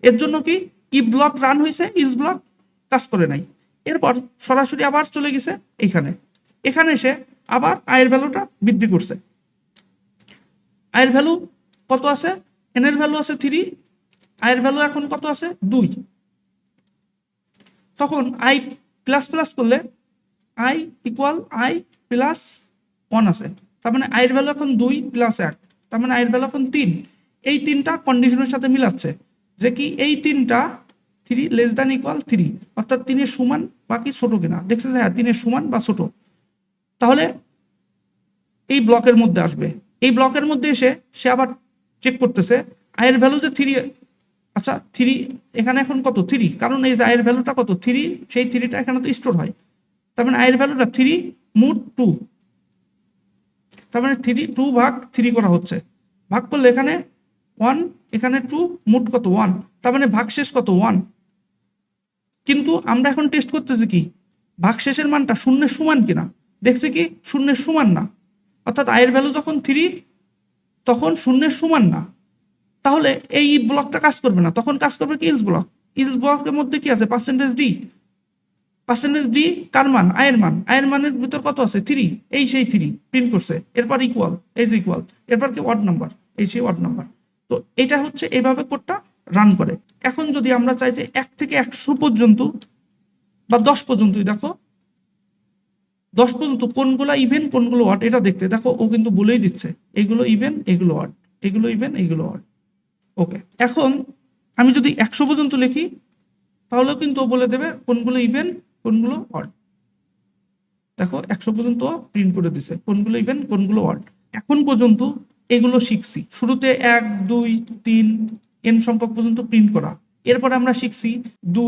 এর জন্য কি ইফ ব্লক রান হয়েছে, ইলস ব্লক কাজ করে নাই। এরপর সরাসরি আবার চলে গেছে এইখানে, এখানে এসে আবার আয়ের ভ্যালুটা বৃদ্ধি করছে। আয়ের ভ্যালু কত আছে, এন এর ভ্যালু আছে 3, আয়ের ভ্যালু এখন কত আছে 2, তখন আই প্লাস প্লাস করলে আই ইকুয়াল আই প্লাস 1 আছে, তার মানে আয়ের ভ্যালু এখন 2 প্লাস 1, তার মানে আয়ের ভ্যালু এখন 3। এই 3টা কন্ডিশনের সাথে মিলাচ্ছে যে কি এই 3টা 3 লেস দ্যান ইকুয়াল 3, অর্থাৎ 3 এর সমান বাকি ছোট কিনা, দেখছে যে হ্যাঁ 3 এর সমান বা ছোট, তাহলে এই ব্লকের মধ্যে আসবে। এই ব্লকের মধ্যে এসে সে আবার চেক করতেছে আয়ের ভ্যালু যে 3, আচ্ছা 3 এখানে এখন কত 3, কারণ এই যে আয়ের ভ্যালুটা কত 3, সেই 3টা এখানে তো স্টোর হয়, তার মানে আয়ের ভ্যালুটা 3 মুড 2, তার মানে 2 ভাগ 3 করা হচ্ছে, ভাগ করলে এখানে 1, এখানে 2, মুড কত 1, তার মানে ভাগশেষ কত 1। কিন্তু আমরা এখন টেস্ট করতেছি কি ভাগশেষের মানটা শূন্যের সমান কিনা, দেখছি কি শূন্যের সমান না, অর্থাৎ আয়ের ভ্যালু যখন 3 তখন শূন্যের সমান না, তাহলে এই ব্লকটা কাজ করবে না, তখন কাজ করবে কি ইলস ব্লক। ইলস ব্লকের মধ্যে কি আছে %d, পার্সেন্টেজ ডি কার মান, আয়ের মানের ভিতর কত আছে 3, এই সেই 3 প্রিন্ট করছে। এরপর ইকুয়াল, এই যে ইকুয়াল, এরপর কি অড নাম্বার, এই সেই অড নাম্বার। তো এটা হচ্ছে এইভাবে কোডটা রান করে। এখন যদি আমরা চাই যে 1 থেকে 100 পর্যন্ত বা 10 পর্যন্তই, দেখো 10 পর্যন্ত কোনগুলো ইভেন কোনগুলো অড এটা দেখতে, দেখো ও কিন্তু বলেই দিচ্ছে এগুলো ইভেন এগুলো অড, এগুলো ইভেন এগুলো অড। ওকে, এখন আমি যদি 100 পর্যন্ত লিখি তাহলেও কিন্তু ও বলে দেবে কোনগুলো ইভেন কোনগুলো অড। দেখো 100 পর্যন্ত প্রিন্ট করে দিছে কোনগুলো ইভেন কোনগুলো অড। এখন পর্যন্ত এগুলো শিখছি, শুরুতে 1 2 3 n সংখ্যক পর্যন্ত প্রিন্ট করা। এরপরে আমরা শিখছি 2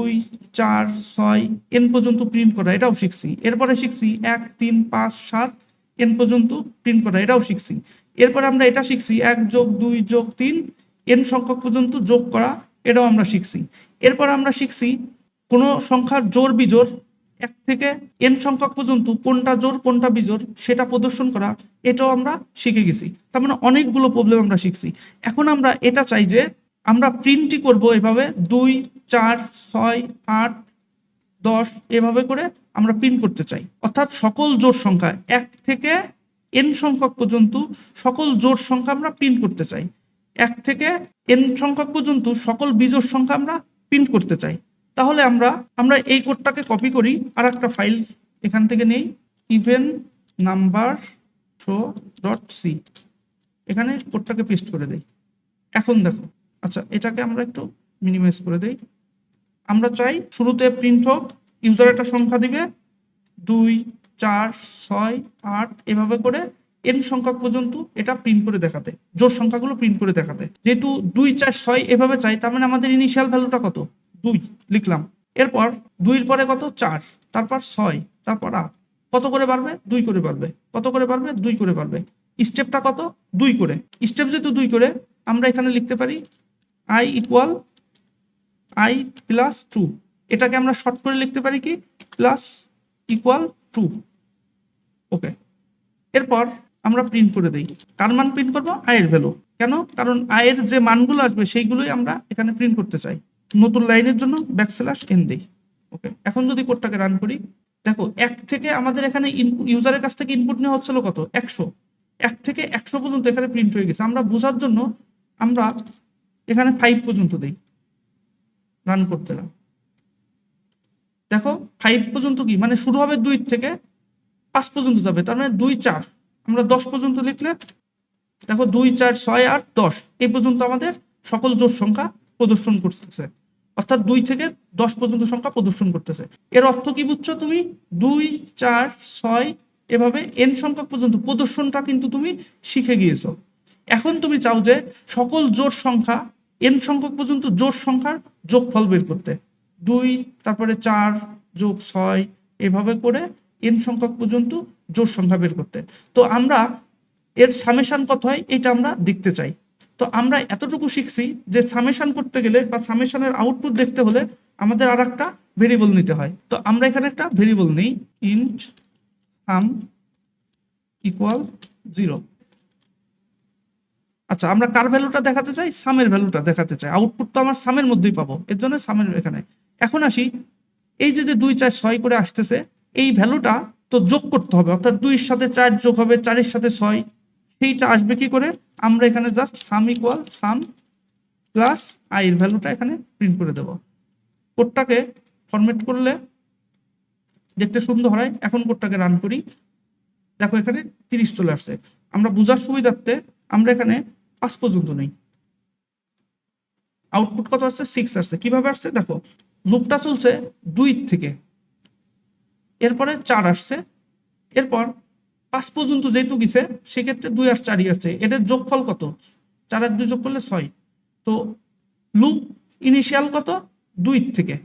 4 6 n পর্যন্ত প্রিন্ট করা, এটাও শিখছি। এরপরে শিখছি 1 3 5 7 n পর্যন্ত প্রিন্ট করা, এটাও শিখছি। এরপরে আমরা এটা শিখছি 1 যোগ 2 যোগ 3 n সংখ্যক পর্যন্ত যোগ করা, এটাও আমরা শিখছি। এরপর আমরা শিখছি কোনো সংখ্যার জোড় বিজোড় 1 থেকে n সংখ্যক পর্যন্ত কোনটা জোড় কোনটা বিজোড় সেটা প্রদর্শন করা, এটাও আমরা শিখে গেছি। তার মানে অনেকগুলো প্রবলেম আমরা শিখছি। এখন আমরা এটা চাই যে আমরা প্রিন্টই করব এভাবে 2 4 6 8 10 এভাবে করে আমরা প্রিন্ট করতে চাই। অর্থাৎ সকল জোড় সংখ্যা 1 থেকে n সংখ্যক পর্যন্ত সকল জোড় সংখ্যা আমরা প্রিন্ট করতে চাই। 1 থেকে n সংখ্যক পর্যন্ত সকল বিজোড় সংখ্যা আমরা প্রিন্ট করতে চাই। তাহলে আমরা এই কোডটাকে কপি করি আর একটা ফাইল এখান থেকে নেই, even number show dot C, এখানে কোডটাকে পেস্ট করে দেই। এখন দেখো, আচ্ছা এটাকে আমরা একটু মিনিমাইজ করে দেই। আমরা চাই শুরুতে প্রিন্ট হোক, ইউজার একটা সংখ্যা দিবে 2 4 6 8 এভাবে করে n সংখ্যক পর্যন্ত এটা প্রিন্ট করে দেখাতে, জোড় সংখ্যাগুলো প্রিন্ট করে দেখাতে। যেহেতু 2 4 6 এভাবে চাই, তার মানে আমাদের ইনিশিয়াল ভ্যালুটা কত 2 লিখলাম। এরপর 2 এর পরে কত 4, তারপর 6, তারপর 8, কত করে বাড়বে 2 করে বাড়বে, কত করে বাড়বে 2 করে বাড়বে। স্টেপটা কত 2 করে, স্টেপ যেহেতু 2 করে আমরা এখানে লিখতে পারি i ইকুয়াল i প্লাস 2, এটাকে আমরা শর্ট করে লিখতে পারি কি প্লাস ইকুয়াল 2। ওকে, এরপর আমরা প্রিন্ট করে দেই। কার মান প্রিন্ট করব, আয়ের ভ্যালু। কেন, কারণ আয়ের যে মানগুলো আসবে সেইগুলোই আমরা এখানে প্রিন্ট করতে চাই। নতুন লাইনের জন্য \n দেই। ওকে, এখন যদি কোডটাকে রান করি, দেখো 1 থেকে আমাদের এখানে ইউজারের কাছ থেকে ইনপুট নেওয়া হচ্ছিল কত 100, 1 থেকে 100 পর্যন্ত এখানে প্রিন্ট হয়ে গেছে। আমরা বোঝার জন্য আমরা এখানে 5 পর্যন্ত দেই, রান করতে না। দেখো 5 পর্যন্ত কি মানে শুরু হবে 2 থেকে 5 পর্যন্ত যাবে, তার মানে 2 4, আমরা 10 পর্যন্ত লিখলে দেখো 2 4 6 8 10 এই পর্যন্ত আমাদের সকল জোড় সংখ্যা প্রদর্শন করতেছে। অর্থাৎ 2 থেকে 10 পর্যন্ত সংখ্যা প্রদর্শন করতেছে। এর অর্থ কি বুঝছো তুমি, 2 4 6 এভাবে n সংখ্যক পর্যন্ত প্রদর্শনটা কিন্তু তুমি শিখে গিয়েছো। এখন তুমি চাও যে সকল জোড় সংখ্যা n সংখ্যক পর্যন্ত জোড় সংখ্যার যোগফল বের করতে, 2 তারপরে 4 যোগ 6 এভাবে করে n সংখ্যক পর্যন্ত জোড় সংখ্যা বের করতে। তো আমরা এর সামেশন কত হয় এটা আমরা দেখতে চাই। তো আমরা এতটুকু শিখছি যে সামেশন করতে গেলে বা সামেশনের আউটপুট দেখতে হলে আমাদের আর একটা ভেরিয়েবল নিতে হয়। তো আমরা এখানে একটা ভেরিয়েবল নেই, ইন্ট সাম ইকুয়াল 0। আচ্ছা, আমরা কার ভ্যালুটা দেখাতে চাই, সামের ভ্যালুটা দেখাতে চাই। আউটপুট তো আমার সামের মধ্যেই পাবো, এর জন্য সামের এখানে। এখন আসি, এই যে 2 4 6 করে আসতেছে, এই ভ্যালুটা তো যোগ করতে হবে, অর্থাৎ 2 এর সাথে 4 যোগ হবে, 4 এর সাথে 6, সেইটা আসবে কি করে, আমরা এখানে just some equal sum plus i এর ভ্যালুটা এখানে প্রিন্ট করে দেব। কোডটাকে ফরম্যাট করলে দেখতে সুন্দর হয়। এখন কোডটাকে রান করি, দেখো এখানে 30 চলে আসছে। আমরা বোঝার সুবিধার্থে আমরা এখানে 5 পর্যন্ত নেই, আউটপুট কত আসছে 6 আসছে। কিভাবে আসছে দেখো, লুপটা চলছে 2 থেকে, এরপরে 4 আসছে, এরপর 5 পর্যন্ত যেহেতু গেছে সেক্ষেত্রে 2 আর 4ই আছে। এটার যোগফল কত, 4 আর 2 যোগ করলে 6। তো লুপ ইনিশিয়াল কত 2 থেকে,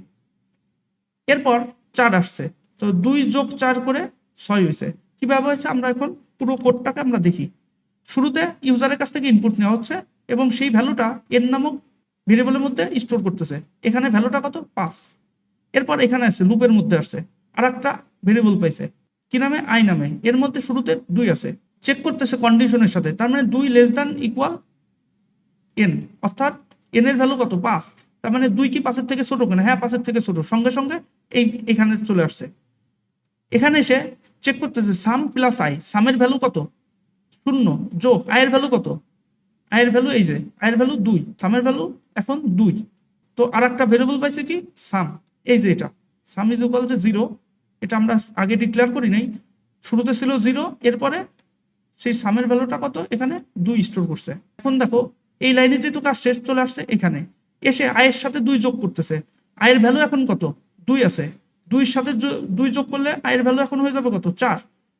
এরপর 4 আসছে, তো 2 যোগ 4 করে 6 হয়েছে। কিভাবে হয়েছে আমরা এখন পুরো কোডটাকে আমরা দেখি। শুরুতে ইউজারের কাছ থেকে ইনপুট নেওয়া হচ্ছে এবং সেই ভ্যালুটা n নামক ভেরিয়েবলের মধ্যে স্টোর করতেছে। এখানে ভ্যালুটা কত 5। এরপর এখানে আসছে লুপের মধ্যে আসছে আর একটা ভেরিয়েবল পাইছে কি নামে, i নামে। এর মধ্যে শুরুতে 2 আছে, চেক করতেছে কন্ডিশনের সাথে, তার মানে 2 লেস দ্যান ইকুয়াল n, অর্থাৎ n এর ভ্যালু কত 5। তার মানে 2 কি 5 এর থেকে ছোট কিনা, হ্যাঁ 5 এর থেকে ছোট, সঙ্গে সঙ্গে এখানে চলে আসছে। এখানে এসে চেক করতেছে সাম প্লাস আই, সামের ভ্যালু কত 0 যোগ আয়ের ভ্যালু কত, আয়ের ভ্যালু এই যে আয়ের ভ্যালু 2, সামের ভ্যালু এখন 2। তো আর একটা ভেরিয়েবল পাইছে কি সাম, এই যে এটা সাম ইজ ইকুয়াল যে 0, এটা আমরা আগে ডিক্লেয়ার করি নাই, শুরুতে ছিল 0, এরপরে সেই সামের ভ্যালুটা কত এখানে 2 স্টোর করছে। এখন দেখো এই লাইনে যেহেতু কাজ শেষ, চলে আসছে এখানে এসে আয়ের সাথে 2 যোগ করতেছে, আয়ের ভ্যালু এখন কত 2 আছে, 2 সাথে 2 যোগ করলে আয়ের ভ্যালু এখন হয়ে যাবে কত 4,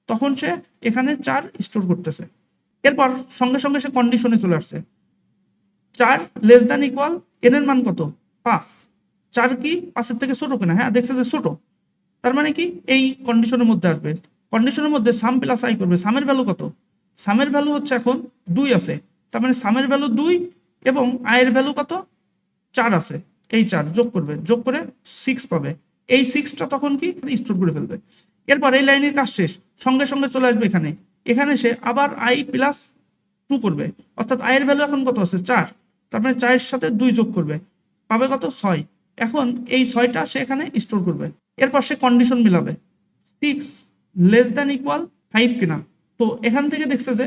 তখন সে এখানে 4 স্টোর করতেছে। এরপর সঙ্গে সঙ্গে সে কন্ডিশনে চলে আসছে 4 লেস দ্যান ইকুয়াল এন এর মান কত 5, 4 কি 5 এর থেকে ছোট কিনা, হ্যাঁ দেখছে যে ছোট, তার মানে কি এই কন্ডিশনের মধ্যে আসবে। কন্ডিশনের মধ্যে সাম প্লাস আই করবে, সামের ভ্যালু কত, সামের ভ্যালু হচ্ছে এখন 2 আছে, তার মানে সামের ভ্যালু 2 এবং আয়ের ভ্যালু কত 4 আছে, এই 4 যোগ করবে, যোগ করে 6 পাবে, এই 6টা তখন কি স্টোর করে ফেলবে। এরপর এই লাইনের কাজ শেষ, সঙ্গে সঙ্গে চলে আসবে এখানে, এখানে সে আবার আই প্লাস 2 করবে, অর্থাৎ আয়ের ভ্যালু এখন কত আছে 4, তার মানে 4 এর সাথে 2 যোগ করবে, পাবে কত 6, এখন এই 6টা সে এখানে স্টোর করবে। এরপর সে কন্ডিশন মিলাবে 6 লেস দ্যান ইকুয়াল 5 কিনা, তো এখান থেকে দেখছে যে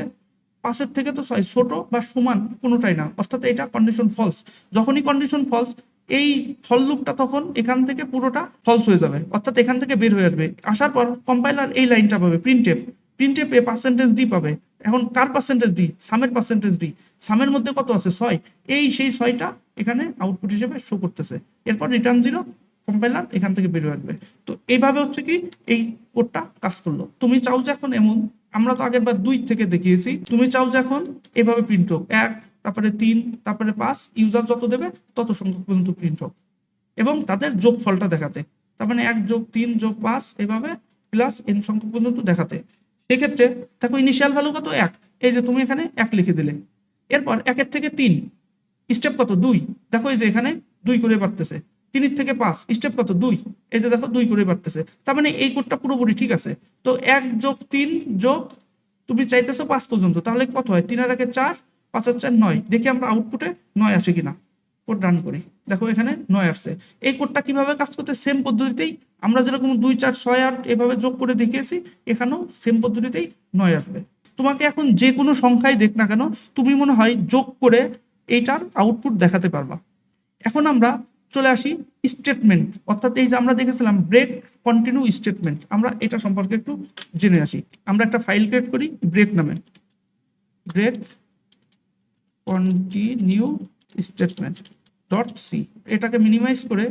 5 থেকে তো 6 ছোট বা সমান কোনোটাই না, অর্থাৎ এটা কন্ডিশন ফলস। যখনই কন্ডিশন ফলস, এই ফল লুপটা তখন এখান থেকে পুরোটা ফলস হয়ে যাবে, অর্থাৎ এখান থেকে বের হয়ে আসবে। আসার পর কম্পাইলার এই লাইনটা পাবে প্রিন্টএফ, প্রিন্টএফে পার্সেন্টেজ ডি পাবে। এখন কার পার্সেন্টেজ ডি, সামের পার্সেন্টেজ ডি, সামের মধ্যে কত আছে 6, এই সেই 6টা এখানে আউটপুট হিসেবে শো করতেছে। এরপর রিটার্ন 0, কম্পাইলার এখান থেকে বেরিয়ে আসবে। তো এইভাবে হচ্ছে কি এই কোডটা কাজ করলো। তুমি চাও যে এখন এমন, আমরা তো আগের বার 2 থেকে দেখিয়েছি, তুমি চাও যে এখন এভাবে প্রিন্ট হোক 1, তারপরে 3, তারপরে 5, ইউজার যত দেবে তত সংখ্যক পর্যন্ত প্রিন্ট হোক এবং তাদের যোগফলটা দেখাতে, তার মানে 1 যোগ 3 যোগ 5 এভাবে প্লাস এন সংখ্যক পর্যন্ত দেখাতে। সেক্ষেত্রে দেখো ইনিশিয়াল ভ্যালু কত 1, এই যে তুমি এখানে 1 লিখে দিলে। এরপর 1 থেকে 3 স্টেপ কত 2, দেখো এই যে এখানে 2 করে বাড়তেছে, 3 থেকে 5 স্টেপ কত 2, এই যে দেখো 2 করে বাড়তেছে, তার মানে এই কোডটা পুরোপুরি ঠিক আছে। তো 1 যোগ 3 যোগ তুমি চাইতেছো 5 পর্যন্ত, তাহলে কত হয় 3 আর 1 4, 5 আর 4 9, দেখি আমরা আউটপুটে 9 আসে কিনা। কোড রান করি, দেখো এখানে 9 আসছে। এই কোডটা কিভাবে কাজ করতে, সেম পদ্ধতিতেই আমরা যেরকম 2 4 6 8 এভাবে যোগ করে দেখিয়েছি, এখানেও সেম পদ্ধতিতেই 9 আসবে। তোমাকে এখন যে কোনো সংখ্যাই দেখ না কেন, তুমি মনে হয় যোগ করে এইটার আউটপুট দেখাতে পারবা। এখন আমরা চলে আসি স্টেটমেন্ট, অর্থাৎ এই যে আমরা দেখেছিলাম ব্রেক কন্টিনিউ স্টেটমেন্ট, আমরা এটা সম্পর্কে একটু জেনে আসি। আমরা একটা ফাইল ক্রিয়েট করি ব্রেক নামে, break continue statement dot C, এটাকে মিনিমাইজ করে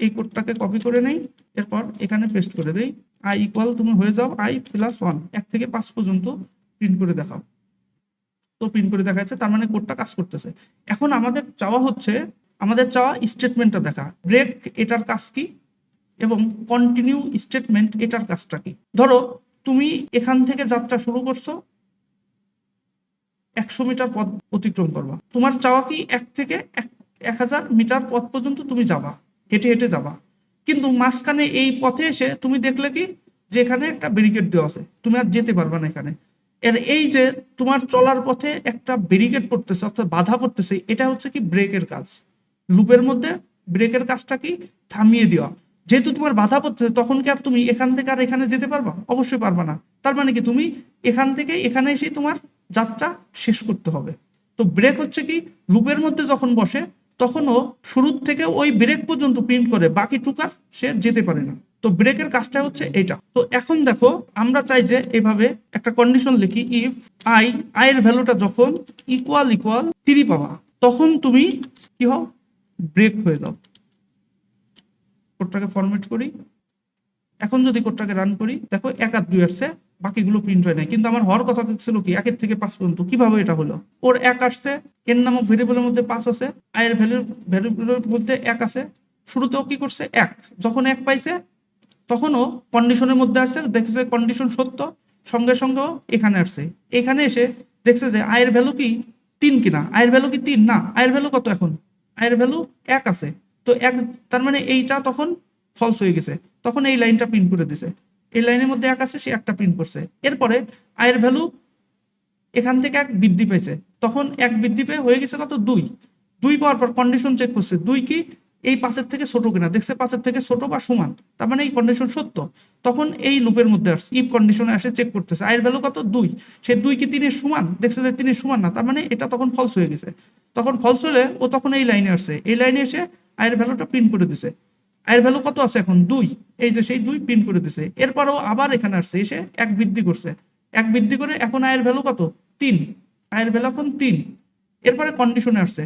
এই কোডটাকে কপি করে নেই, এরপর এখানে পেস্ট করে দেই। আই ইকুয়াল তুমি হয়ে যাও আই প্লাস 1, 1 থেকে 5 পর্যন্ত প্রিন্ট করে দেখাও। তো প্রিন্ট করে দেখা যাচ্ছে, তার মানে কোডটা কাজ করতেছে। এখন আমাদের চাওয়া স্টেটমেন্টটা দেখা, ব্রেক এটার কাজ কি এবং কন্টিনিউ স্টেটমেন্ট এটার কাজটা কি। ধরো তুমি এখান থেকে যাত্রা শুরু করছো, 100 মিটার পথ অতিক্রম করবা, তোমার চাওয়া কি 1 থেকে 1000 মিটার পথ পর্যন্ত তুমি যাবা, হেঁটে হেঁটে যাবা। কিন্তু মাঝখানে এই পথে এসে তুমি দেখলে কি যে এখানে একটা ব্যারিকেড দেওয়া আছে, তুমি আর যেতে পারবা না এখানে। এর এই যে তোমার চলার পথে একটা ব্যারিকেড পড়তেছে, অর্থাৎ বাধা পড়তেছে, এটা হচ্ছে কি ব্রেকের কাজ। লুপের মধ্যে ব্রেকের কাজটা কি থামিয়ে দেওয়া। যেহেতু তোমার বাধা পড়তেছে, তখন কি আর তুমি এখান থেকে আর এখানে যেতে পারবা, অবশ্যই পারবা না। তার মানে কি তুমি এখান থেকে এখানে এসে তোমার যাত্রা শেষ করতে হবে। তো ব্রেক হচ্ছে কি লুপের মধ্যে যখন বসে, তখনও শুরুর থেকে ওই ব্রেক পর্যন্ত প্রিন্ট করে, বাকি টুকার সে যেতে পারে না। তো ব্রেকের কাজটা হচ্ছে এটা। তো এখন দেখো আমরা চাই যে এভাবে একটা কন্ডিশন লিখি, ইফ আই এর ভ্যালুটা যখন ইকুয়াল 3 পাবা, তখন তুমি কি হও ব্রেক হয়ে যাও। কোডটাকে ফরম্যাট করি, এখন যদি কোডটাকে রান করি, দেখো 1 আর 2 আসছে, বাকিগুলো প্রিন্ট হয় নাই। কিন্তু আমার হওয়ার কথা ছিল কি 1 থেকে 5 পর্যন্ত, কিভাবে এটা হলো, ওর 1 আসছে, এর নামক ভেরিয়েবলের মধ্যে 5 আছে, আয়ের ভ্যারিয়েবলের মধ্যে 1 আছে, শুরুতেও কি করছে 1, যখন 1 পাইছে তখনও কন্ডিশনের মধ্যে আসছে, দেখছে কন্ডিশন সত্য, সঙ্গে সঙ্গে এখানে আসছে, এখানে এসে দেখছে যে আয়ের ভ্যালু কি 3 কিনা, আয়ের ভ্যালু কি 3 না, আয়ের ভ্যালু কত, এখন আয়ের ভ্যালু 1 আছে। তো 1, তার মানে এইটা তখন ফলস হয়ে গেছে, তখন এই লাইনটা প্রিন্ট করে দিছে, এই লাইনের মধ্যে 1 আছে, সে একটা প্রিন্ট করছে। এরপরে আয়ের ভ্যালু এখান থেকে 1 বৃদ্ধি পেয়েছে, তখন 1 বৃদ্ধি পেয়ে হয়ে গেছে কত 2 পাওয়ার পর কন্ডিশন চেক করছে, 2 কি এই 5-এর থেকে ছোট কিনা, দেখছে 5-এর থেকে ছোট বা সমান, তার মানে এই কন্ডিশন সত্য। তখন এই লুপের মধ্যে আসছে, ইফ কন্ডিশনে আসে চেক করতেছে আই এর ভ্যালু কত 2, সে 2 কি 3 এর সমান, দেখছে যে 3 এর সমান না, তার মানে এটা তখন ফলস হয়ে গেছে। তখন ফলস হলে ও তখন এই লাইনে আসছে, এই লাইনে এসে আই এর ভ্যালুটা প্রিন্ট করে দিছে। আই এর ভ্যালু কত আছে এখন 2, এই যে সেই 2 প্রিন্ট করে দিছে। এরপরও আবার এখানে আসছে, এসে 1 বৃদ্ধি করছে, 1 বৃদ্ধি করে এখন আই এর ভ্যালু কত 3, আই এর ভ্যালু এখন 3। এরপরে কন্ডিশনে আসছে,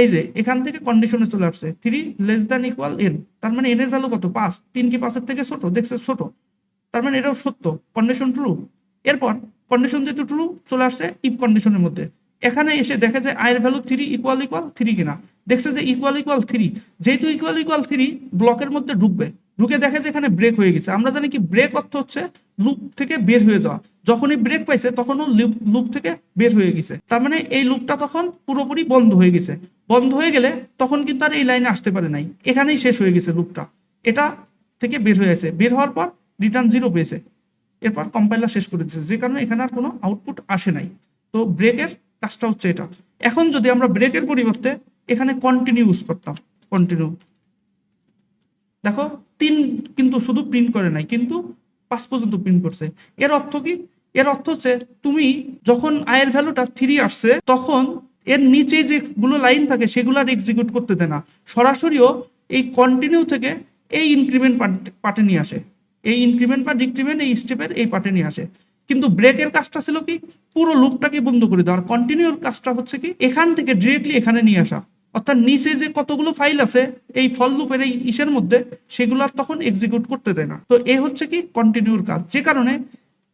এই যে এখান থেকে কন্ডিশনে চলে আসছে 3 লেস দ্যান ইকুয়াল n, তার মানে n এর ভ্যালু কত 5, 3 কি 5-এর থেকে ছোট, দেখছে ছোট, তার মানে এটাও সত্য, কন্ডিশন ট্রু। এরপর কন্ডিশন যেহেতু ট্রু চলে আসছে ইফ কন্ডিশনের মধ্যে, এখানে এসে দেখে যে আই এর ভ্যালু 3 ইকুয়াল 3 কিনা, দেখছে যে ইকুয়াল 3, যেহেতু ইকুয়াল 3 ব্লকের মধ্যে ঢুকবে, ঢুকে দেখে যে এখানে ব্রেক হয়ে গেছে। আমরা জানি কি ব্রেক অর্থ হচ্ছে লুপ থেকে বের হয়ে যাওয়া, যখনই ব্রেক পাইছে তখনও লুপ থেকে বের হয়ে গেছে, তার মানে এই লুপটা তখন পুরোপুরি বন্ধ হয়ে গেছে। বন্ধ হয়ে গেলে তখন কিন্তু আর এই লাইনে আসতে পারে নাই, এখানেই শেষ হয়ে গেছে লুপটা, এটা থেকে বের হয়ে গেছে। বের হওয়ার পর রিটার্ন 0 পেয়েছে, এরপর কম্পাইলার শেষ করে দিচ্ছে, যে কারণে এখানে আর কোনো আউটপুট আসে নাই। তো ব্রেকের কাজটা হচ্ছে এটা। এখন যদি আমরা ব্রেকের পরিবর্তে এখানে কন্টিনিউ ইউজ করতাম, কন্টিনিউ, দেখো 3 কিন্তু শুধু প্রিন্ট করে নাই, কিন্তু 5 পর্যন্ত প্রিন্ট করছে। এর অর্থ কি? এর অর্থ হচ্ছে তুমি যখন আয়ের ভ্যালুটা 3 আসছে তখন এর নিচে যেগুলো লাইন থাকে সেগুলো আর এক্সিকিউট করতে দেয় না, সরাসরিও এই কন্টিনিউ থেকে এই ইনক্রিমেন্ট পার্টে নিয়ে আসে, এই ইনক্রিমেন্ট বা ডিক্রিমেন্ট এই স্টেপের এই পার্টে নিয়ে আসে। কিন্তু ব্রেকের কাজটা ছিল কি পুরো লুপটাকে বন্ধ করে দেওয়া, আর কন্টিনিউর কাজটা হচ্ছে কি এখান থেকে ডিরেক্টলি এখানে নিয়ে আসা, অর্থাৎ নিচে যে কতগুলো ফাইল আছে এই ফল লুপের এই ইসের মধ্যে সেগুলো তখন এক্সিকিউট করতে দেয় না। তো এ হচ্ছে কি কন্টিনিউর কাজ, যে কারণে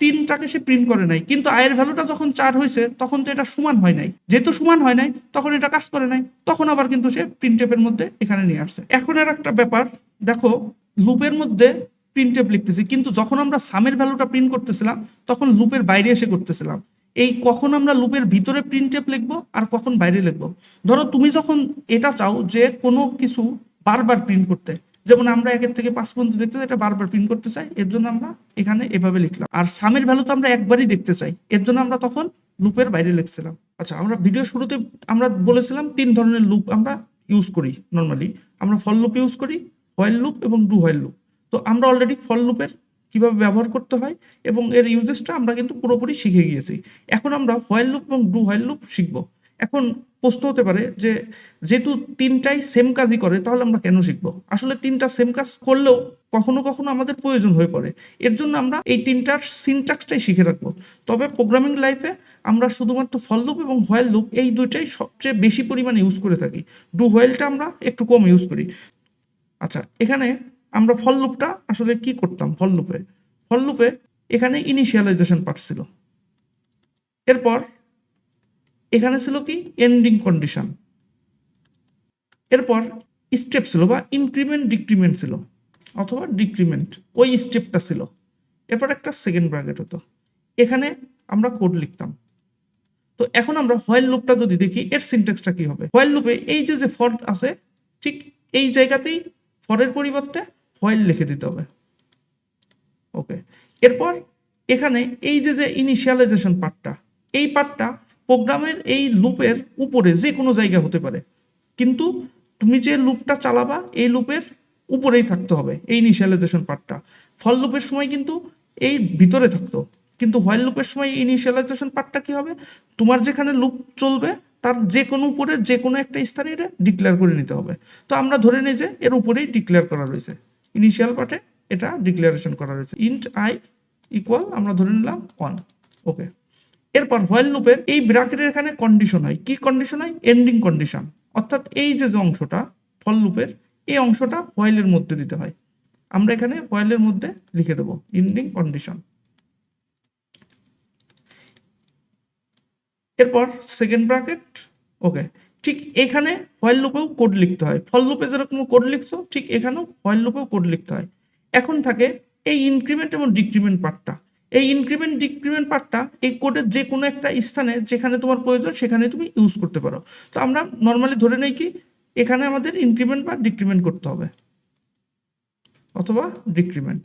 3টাকে সে প্রিন্ট করে নাই। কিন্তু আয়ের ভ্যালুটা যখন 4 হয়েছে তখন তো এটা সমান হয় নাই, যেহেতু সমান হয় নাই তখন এটা কাজ করে নাই, তখন আবার কিন্তু সে প্রিন্টএফের মধ্যে এখানে নিয়ে আসছে। এখন আর একটা ব্যাপার দেখো, লুপের মধ্যে প্রিন্টএফ লিখতেছি, কিন্তু যখন আমরা সামের ভ্যালুটা প্রিন্ট করতেছিলাম তখন লুপের বাইরে এসে করতেছিলাম। এই কখন আমরা লুপের ভিতরে প্রিন্টএফ লিখবো আর কখন বাইরে লিখবো, ধরো তুমি যখন এটা চাও যে কোনো কিছু বারবার প্রিন্ট করতে, যেমন আমরা 1 থেকে 5 পর্যন্ত দেখতে চাই, এটা বারবার প্রিন্ট করতে চাই, এর জন্য আমরা এখানে এভাবে লিখলাম। আর সামের ভ্যালু তো আমরা একবারই দেখতে চাই, এর জন্য আমরা তখন লুপের বাইরে লিখছিলাম। আচ্ছা, আমরা ভিডিও শুরুতে আমরা বলেছিলাম 3 ধরনের লুপ আমরা ইউজ করি নর্মালি, আমরা ফর লুপ ইউজ করি, হোয়াইল লুপ এবং ডু হোয়াইল লুপ। তো আমরা অলরেডি ফর লুপের কিভাবে ব্যবহার করতে হয় এবং এর ইউজেসটা আমরা কিন্তু পুরোপুরি শিখে গিয়েছি। এখন আমরা হোয়াইল লুপ এবং ডু হোয়াইল লুপ শিখবো। এখন প্রশ্ন হতে পারে যে যেহেতু 3টাই সেম কাজই করে তাহলে আমরা কেন শিখবো? আসলে 3টা সেম কাজ করলেও কখনো কখনো আমাদের প্রয়োজন হয়ে পড়ে, এর জন্য আমরা এই 3টার সিনট্যাক্সটাই শিখে রাখবো। তবে প্রোগ্রামিং লাইফে আমরা শুধুমাত্র ফর লুপ এবং হোয়াইল লুপ এই দুইটাই সবচেয়ে বেশি পরিমাণে ইউজ করে থাকি, ডু হোয়াইলটা আমরা একটু কম ইউজ করি। আচ্ছা, এখানে আমরা ফর লুপটা আসলে কি করতাম, ফর লুপে এখানে ইনিশিয়ালাইজেশন পার্ট ছিল, এরপর এখানে ছিল কি এন্ডিং কন্ডিশন, এরপর স্টেপ ছিল বা ইনক্রিমেন্ট ডিক্রিমেন্ট ছিল অথবা ডিক্রিমেন্ট, ওই স্টেপটা ছিল, এরপর একটা সেকেন্ড ব্র্যাকেট হতো, এখানে আমরা কোড লিখতাম। তো এখন আমরা হোয়াইল লুপটা যদি দেখি এর সিনট্যাক্সটা কি হবে, হোয়াইল লুপে এই যে ফর আছে ঠিক এই জায়গাতেই ফরের পরিবর্তে হোয়াইল লিখে দিতে হবে। ওকে, এরপর এখানে এই যে ইনিশিয়ালাইজেশন পার্টটা, এই পার্টটা প্রোগ্রামের এই লুপের উপরে যে কোনো জায়গা হতে পারে, কিন্তু তুমি যে লুপটা চালাবা এই লুপের উপরেই থাকতে হবে এই ইনিশিয়ালাইজেশন পার্টটা। ফর লুপের সময় কিন্তু এই ভিতরে থাকতো, কিন্তু হোয়াইল লুপের সময় ইনিশিয়ালাইজেশন পার্টটা কি হবে, তোমার যেখানে লুপ চলবে তার যে কোনো উপরে যে কোনো একটা স্থানে এটা ডিক্লেয়ার করে নিতে হবে। তো আমরা ধরে নিই যে এর উপরেই ডিক্লেয়ার করা রয়েছে, ইনিশিয়াল পার্টে এটা ডিক্লারেশন করা রয়েছে, ইন্ট আই ইকুয়াল আমরা ধরে নিলাম 1। ওকে, এরপর হোয়াইল লুপের এই ব্র্যাকেটের এখানে কন্ডিশন হয়, কি কন্ডিশন হয়, এন্ডিং কন্ডিশন, অর্থাৎ এই যে অংশটা ফর লুপের এই অংশটা হোয়াইলের মধ্যে দিতে হয়, আমরা এখানে হোয়াইলের মধ্যে লিখে দেবো এন্ডিং কন্ডিশন। এরপর সেকেন্ড ব্র্যাকেট। ওকে, ঠিক এখানে হোয়াইল লুপেও কোড লিখতে হয়, ফর লুপে যেরকম কোড লিখছো ঠিক এখানেও হোয়াইল লুপেও কোড লিখতে হয়। এখন থাকে এই ইনক্রিমেন্ট এবং ডিক্রিমেন্ট পার্টটা, এই ইনক্রিমেন্ট ডিক্রিমেন্ট পার্টটা এই কোডের যে কোনো একটা স্থানে যেখানে তোমার প্রয়োজন সেখানে তুমি ইউজ করতে পারো। তো আমরা নর্মালি ধরে নেই কি এখানে আমাদের ইনক্রিমেন্ট বা ডিক্রিমেন্ট করতে হবে অথবা ডিক্রিমেন্ট।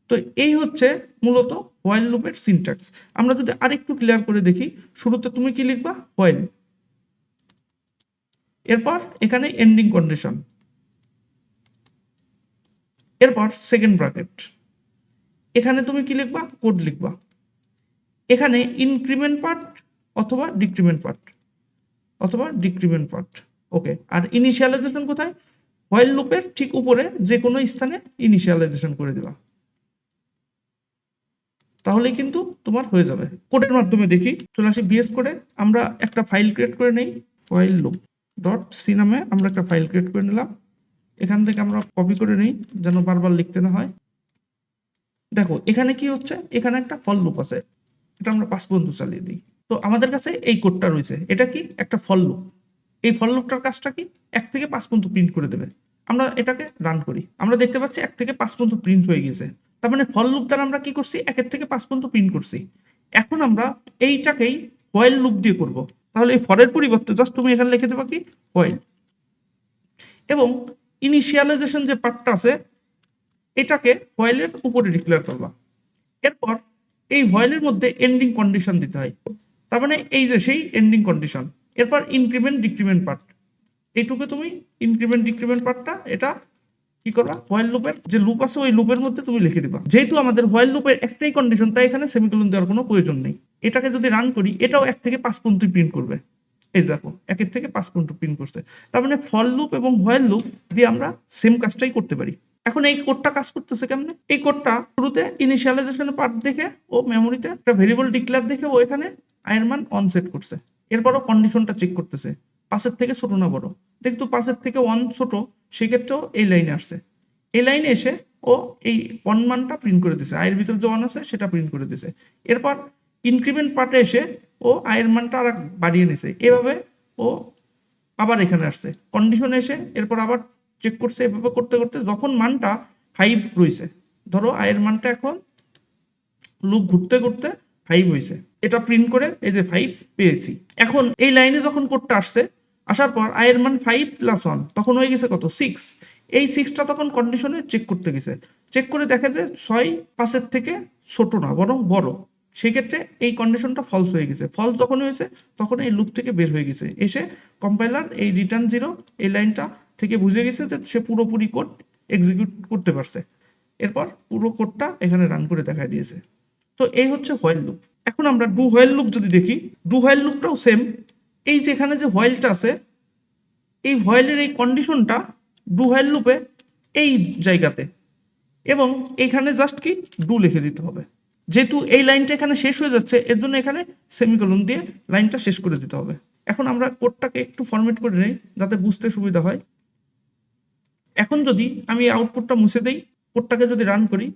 তো এই হচ্ছে মূলত হোয়াইল লুপের সিনট্যাক্স। আমরা যদি আরেকটু ক্লিয়ার করে দেখি, শুরুতে তুমি কি লিখবা, হোয়াইল, এরপর এখানে এন্ডিং কন্ডিশন, এরপর সেকেন্ড ব্র্যাকেট, এখানে তুমি কি লিখবা, কোড লিখবা, এখানে ইনক্রিমেন্ট পার্ট অথবা ডিক্রিমেন্ট পার্ট, ওকে। আর ইনিশিয়ালাইজেশন কোথায়, হোয়াইল লুপের ঠিক উপরে যে কোনো স্থানে ইনিশিয়ালাইজেশন করে দিবা, তাহলেই কিন্তু তোমার হয়ে যাবে। কোডের মাধ্যমে দেখি, চলে আসি বিএস কোডে। আমরা একটা ফাইল ক্রিয়েট করে নেই, হোয়াইল লুপ ডট সি নামে আমরা একটা ফাইল ক্রিয়েট করে নিলাম। এখান থেকে আমরা কপি করে নিই যেন বারবার লিখতে না হয়। দেখো এখানে কি হচ্ছে, এখানে একটা ফল লুপ আছে, এটা আমরা 5 পর্যন্ত চালিয়ে দিই। তো আমাদের কাছে এই কোডটা রয়েছে, এটা কি একটা ফল লুপ। এই ফল লুপটার কাজটা কি, 1 থেকে 5 পর্যন্ত প্রিন্ট করে দেবে। আমরা এটাকে রান করি, আমরা দেখতে পাচ্ছি 1 থেকে 5 পর্যন্ত প্রিন্ট হয়ে গেছে। তার মানে ফল লুপ দ্বারা আমরা কি করছি, 1 থেকে 5 পর্যন্ত প্রিন্ট করছি। এখন আমরা এইটাকেই হোয়াইল লুপ দিয়ে করব। তাহলে এই ফরের পরিবর্তে জাস্ট তুমি এখানে লিখে দেবা কি, হোয়াইল, এবং ইনিশিয়ালাইজেশন যে পার্টটা আছে এটাকে হোয়াইলের উপরে ডিক্লেয়ার করবা। এরপর এই হোয়াইলের মধ্যে এন্ডিং কন্ডিশন দিতে হয়, তার মানে এই যে সেই এন্ডিং কন্ডিশন। এরপর ইনক্রিমেন্ট ডিক্রিমেন্ট পার্ট, এইটুকু তুমি ইনক্রিমেন্ট ডিক্রিমেন্ট পার্টটা এটা কি করবা, হোয়াইল লুপের যে লুপ আছে ওই লুপের মধ্যে তুমি লিখে দিবা। যেহেতু আমাদের হোয়াইল লুপের একটাই কন্ডিশন, তাই এখানে সেমিকোলন দেওয়ার কোনো প্রয়োজন নেই। এটাকে যদি রান করি, এটাও 1 থেকে 5 পর্যন্ত প্রিন্ট করবে। এই দেখো 1 থেকে 5 পর্যন্ত প্রিন্ট করছে। তার মানে ফল লুপ এবং হোয়াইল লুপ দিয়ে আমরা সেম কাজটাই করতে পারি। এখন এই কোডটা কাজ করতেছে কেমনে, এই কোডটা শুরুতে ইনিশিয়ালাইজেশনের পার্ট দেখে ও মেমোরিতে একটা ভেরিয়েবল ডিক্লেয়ার দেখে ও এখানে আয়ের মান অন সেট করছে। এরপরও কন্ডিশনটা চেক করতেছে 5-এর থেকে ছোট না বড়। দেখতো 5-এর থেকে 1 ছোট, সেক্ষেত্রেও এই লাইনে আসছে। এই লাইনে এসে ও এই 1 মানটা প্রিন্ট করে দিছে, আয়ের ভিতর যে 1 আছে সেটা প্রিন্ট করে দিছে। এরপর ইনক্রিমেন্ট পার্টে এসে ও আয়ের মানটা আর বাড়িয়ে নিছে। এভাবে ও আবার এখানে আসছে কন্ডিশনে এসে, এরপর আবার চেক করছে। এভাবে করতে করতে যখন মানটা 5 রয়েছে, ধরো আয়ের মানটা এখন লুপ ঘুরতে ঘুরতে 5 হয়েছে, এটা প্রিন্ট করে এই যে 5 পেয়েছি। এখন এই লাইনে যখন কোডটা আসছে, আসার পর আয়ের মান 5 + 1 তখন হয়ে গেছে কত, 6। এই 6টা তখন কন্ডিশনে চেক করতে গেছে, চেক করে দেখে যে 6 5-এর থেকে ছোট না বরং বড়। সেক্ষেত্রে এই কন্ডিশনটা ফলস হয়ে গেছে। ফলস যখন হয়েছে তখন এই লুপ থেকে বের হয়ে গেছে, এসে কম্পাইলার এই রিটার্ন 0 এই লাইনটা থেকে বুঝে গেছে যে সে পুরোপুরি কোড এক্সিকিউট করতে পারছে। এরপর পুরো কোডটা এখানে রান করে দেখায় দিয়েছে। তো এই হচ্ছে হোয়াইল লুপ। এখন আমরা ডু হোয়াইল লুপ যদি দেখি, ডু হোয়াইল লুপটাও সেম। এই যে এখানে যে হোয়াইলটা আছে, এই হোয়াইলের এই কন্ডিশনটা ডু হোয়াইল লুপে এই জায়গাতে, এবং এখানে জাস্ট কি ডু লিখে দিতে হবে। যেহেতু এই লাইনটা এখানে শেষ হয়ে যাচ্ছে, এর জন্য এখানে সেমিকোলন দিয়ে লাইনটা শেষ করে দিতে হবে। এখন আমরা কোডটাকে একটু ফরম্যাট করে নেই যাতে বুঝতে সুবিধা হয়। এখন যদি আমি আউটপুটটা মুছে দেই, কোডটাকে যদি রান করি,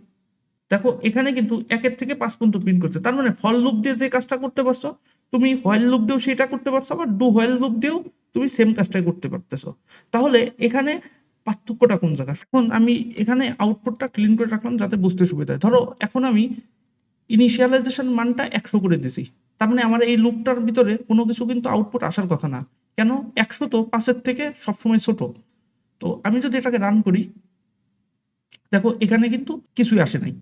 দেখো এখানে কিন্তু 1-এর থেকে 5 পর্যন্ত প্রিন্ট করছে। তার মানে ফল লুপ দিয়ে যে কাজটা করতে পারছো, তুমি হোয়াইল লুপ দিয়েও সেটা করতে পারছো, আবার ডু হোয়াইল লুপ দিয়েও তুমি সেম কাজটাই করতে পারতেছো। তাহলে এখানে পার্থক্যটা কোন জায়গা? এখন আমি এখানে আউটপুটটা ক্লিন করে রাখলাম যাতে বুঝতে সুবিধা হয়। ধরো এখন আমি ইনিশিয়ালাইজেশন মানটা 100 করে দিছি, তার মানে আমার এই লুপটার ভিতরে কোনো কিছু কিন্তু আউটপুট আসার কথা না। কেন, 100 তো 5-এর থেকে সবসময় ছোট। তো আমি যদি এটাকে রান করি, দেখো এখানে কিন্তু কিছুই আসে নাই।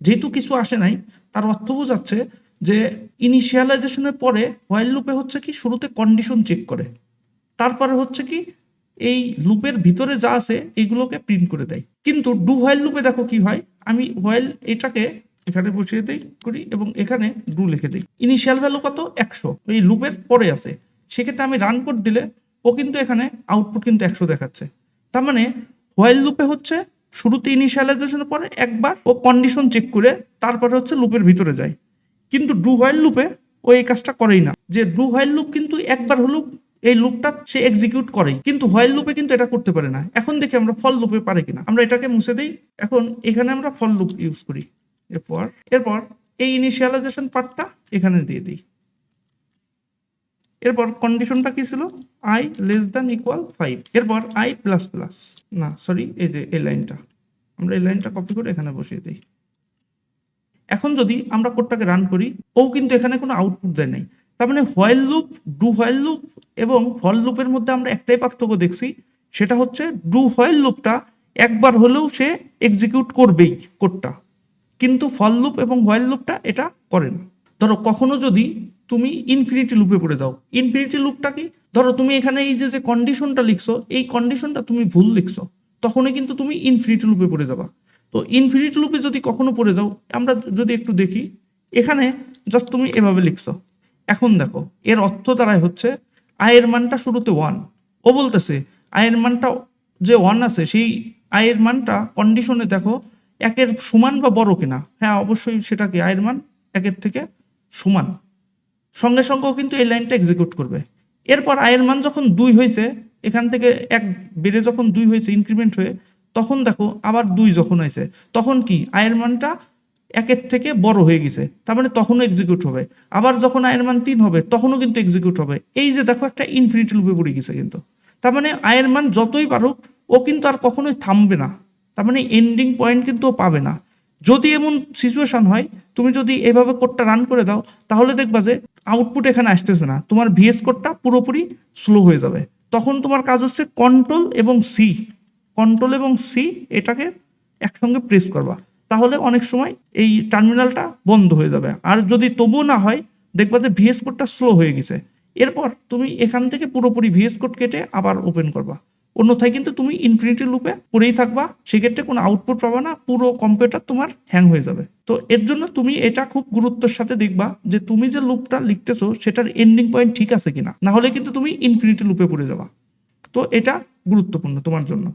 যেহেতু কিছু আসে নাই, তার অর্থ বোঝাচ্ছে যে ইনিশিয়ালাইজেশনের পরে হোয়াইল লুপে হচ্ছে কি শুরুতে কন্ডিশন চেক করে, তারপরে হচ্ছে কি এই লুপের ভিতরে যা আছে এইগুলোকে প্রিন্ট করে দেয়। কিন্তু ডু হোয়াইল লুপে দেখো কি হয়, আমি হোয়াইল এটাকে এখানে বসিয়ে দেই করি এবং এখানে ডু লিখে দিই। ইনিশিয়াল ভ্যালু কত, 100, এই লুপের পরে আছে। সেক্ষেত্রে আমি রান কোড দিলে ও কিন্তু এখানে আউটপুট কিন্তু 100 দেখাচ্ছে। তার মানে হোয়াইল লুপে হচ্ছে শুরুতে ইনিশিয়ালাইজেশনের পরে একবার ও কন্ডিশন চেক করে তারপরে হচ্ছে লুপের ভিতরে যায়। কিন্তু ডু হোয়াইল লুপে ও এই কাজটা করেই না। যে ডু হোয়াইল লুপ কিন্তু একবার হলেও এই লুপটা সে এক্সিকিউট করেই, কিন্তু হোয়াইল লুপে কিন্তু এটা করতে পারে না। এখন দেখি আমরা ফল লুপে পারে কিনা। আমরা এটাকে মুছে দেই, এখন এখানে আমরা ফল লুপ ইউজ করি। এরপর এই ইনিশিয়ালাইজেশন পার্টটা এখানে দিয়ে দিই। এরপর কন্ডিশনটা কি ছিল, i <= 5। এরপর i++, না সরি, এই যে এই লাইনটা, আমরা এই লাইনটা কপি করে এখানে বসিয়ে দিই। এখন যদি আমরা কোডটাকে রান করি, ও কিন্তু এখানে কোনো আউটপুট দেয় নাই। তার মানে while loop, do while loop এবং ফল লুপের মধ্যে আমরা একটাই পার্থক্য দেখছি, সেটা হচ্ছে ডু হোয়াইল লুপটা একবার হলেও সে এক্সিকিউট করবেই কোডটা, কিন্তু ফল লুপ এবং হোয়াইল লুপটা এটা করে না। ধরো কখনো যদি তুমি ইনফিনিটি লুপে পড়ে যাও, ইনফিনিটি লুপটা কি, ধরো তুমি এখানে এই যে কন্ডিশনটা লিখছো, এই কন্ডিশনটা তুমি ভুল লিখছো, তখনই কিন্তু তুমি ইনফিনিটি লুপে পড়ে যাবা। তো ইনফিনিটি লুপে যদি কখনো পড়ে যাও, আমরা যদি একটু দেখি, এখানে জাস্ট তুমি এভাবে লিখছো। এখন দেখো এর অর্থ দ্বারাই হচ্ছে আয়ের মানটা শুরুতে 1, ও বলতেছে আয়ের মানটা যে 1 আছে সেই আয়ের মানটা কন্ডিশনে দেখো 1-এর সমান বা বড় কিনা। হ্যাঁ, অবশ্যই সেটাকে আয়ের মান 1-এর থেকে সমান, সঙ্গে সঙ্গেও কিন্তু এই লাইনটা এক্সিকিউট করবে। এরপর আয়ের মান যখন 2 হয়েছে, এখান থেকে 1 বেড়ে যখন 2 হয়েছে ইনক্রিমেন্ট হয়ে, তখন দেখো আবার 2 যখন হয়েছে, তখন কি আয়ের মানটা 1-এর থেকে বড় হয়ে গেছে, তার মানে তখনও এক্সিকিউট হবে। আবার যখন আয়ের মান 3 হবে তখনও কিন্তু এক্সিকিউট হবে। এই যে দেখো একটা ইনফিনিটি লুপে পড়ে গেছে কিন্তু। তার মানে আয়ের মান যতই বাড়ুক ও কিন্তু আর কখনোই থামবে না, তার মানে এন্ডিং পয়েন্ট কিন্তু ও পাবে না। যদি এমন সিচুয়েশন হয়, তুমি যদি এভাবে কোডটা রান করে দাও, তাহলে দেখবা যে আউটপুট এখানে আসতেছে না, তোমার ভিএস কোডটা পুরোপুরি স্লো হয়ে যাবে। তখন তোমার কাজ হচ্ছে কন্ট্রোল এবং সি এটাকে একসঙ্গে প্রেস করবা, তাহলে অনেক সময় এই টার্মিনালটা বন্ধ হয়ে যাবে। আর যদি তবুও না হয়, দেখবা যে ভিএস কোডটা স্লো হয়ে গেছে, এরপর তুমি এখান থেকে পুরোপুরি ভিএস কোড কেটে আবার ওপেন করবা। অন্যথায় কিন্তু তুমি ইনফিনিটি লুপে পড়েই থাকবা, সেক্ষেত্রে কোনো আউটপুট পাবা না, পুরো কম্পিউটার তোমার হ্যাং হয়ে যাবে। তো এর জন্য তুমি এটা খুব গুরুত্বের সাথে দেখবা যে তুমি যে লুপটা লিখতেছো সেটার এন্ডিং পয়েন্ট ঠিক আছে কিনা, না হলে কিন্তু তুমি ইনফিনিটি লুপে পড়ে যাবা। তো এটা গুরুত্বপূর্ণ তোমার জন্য।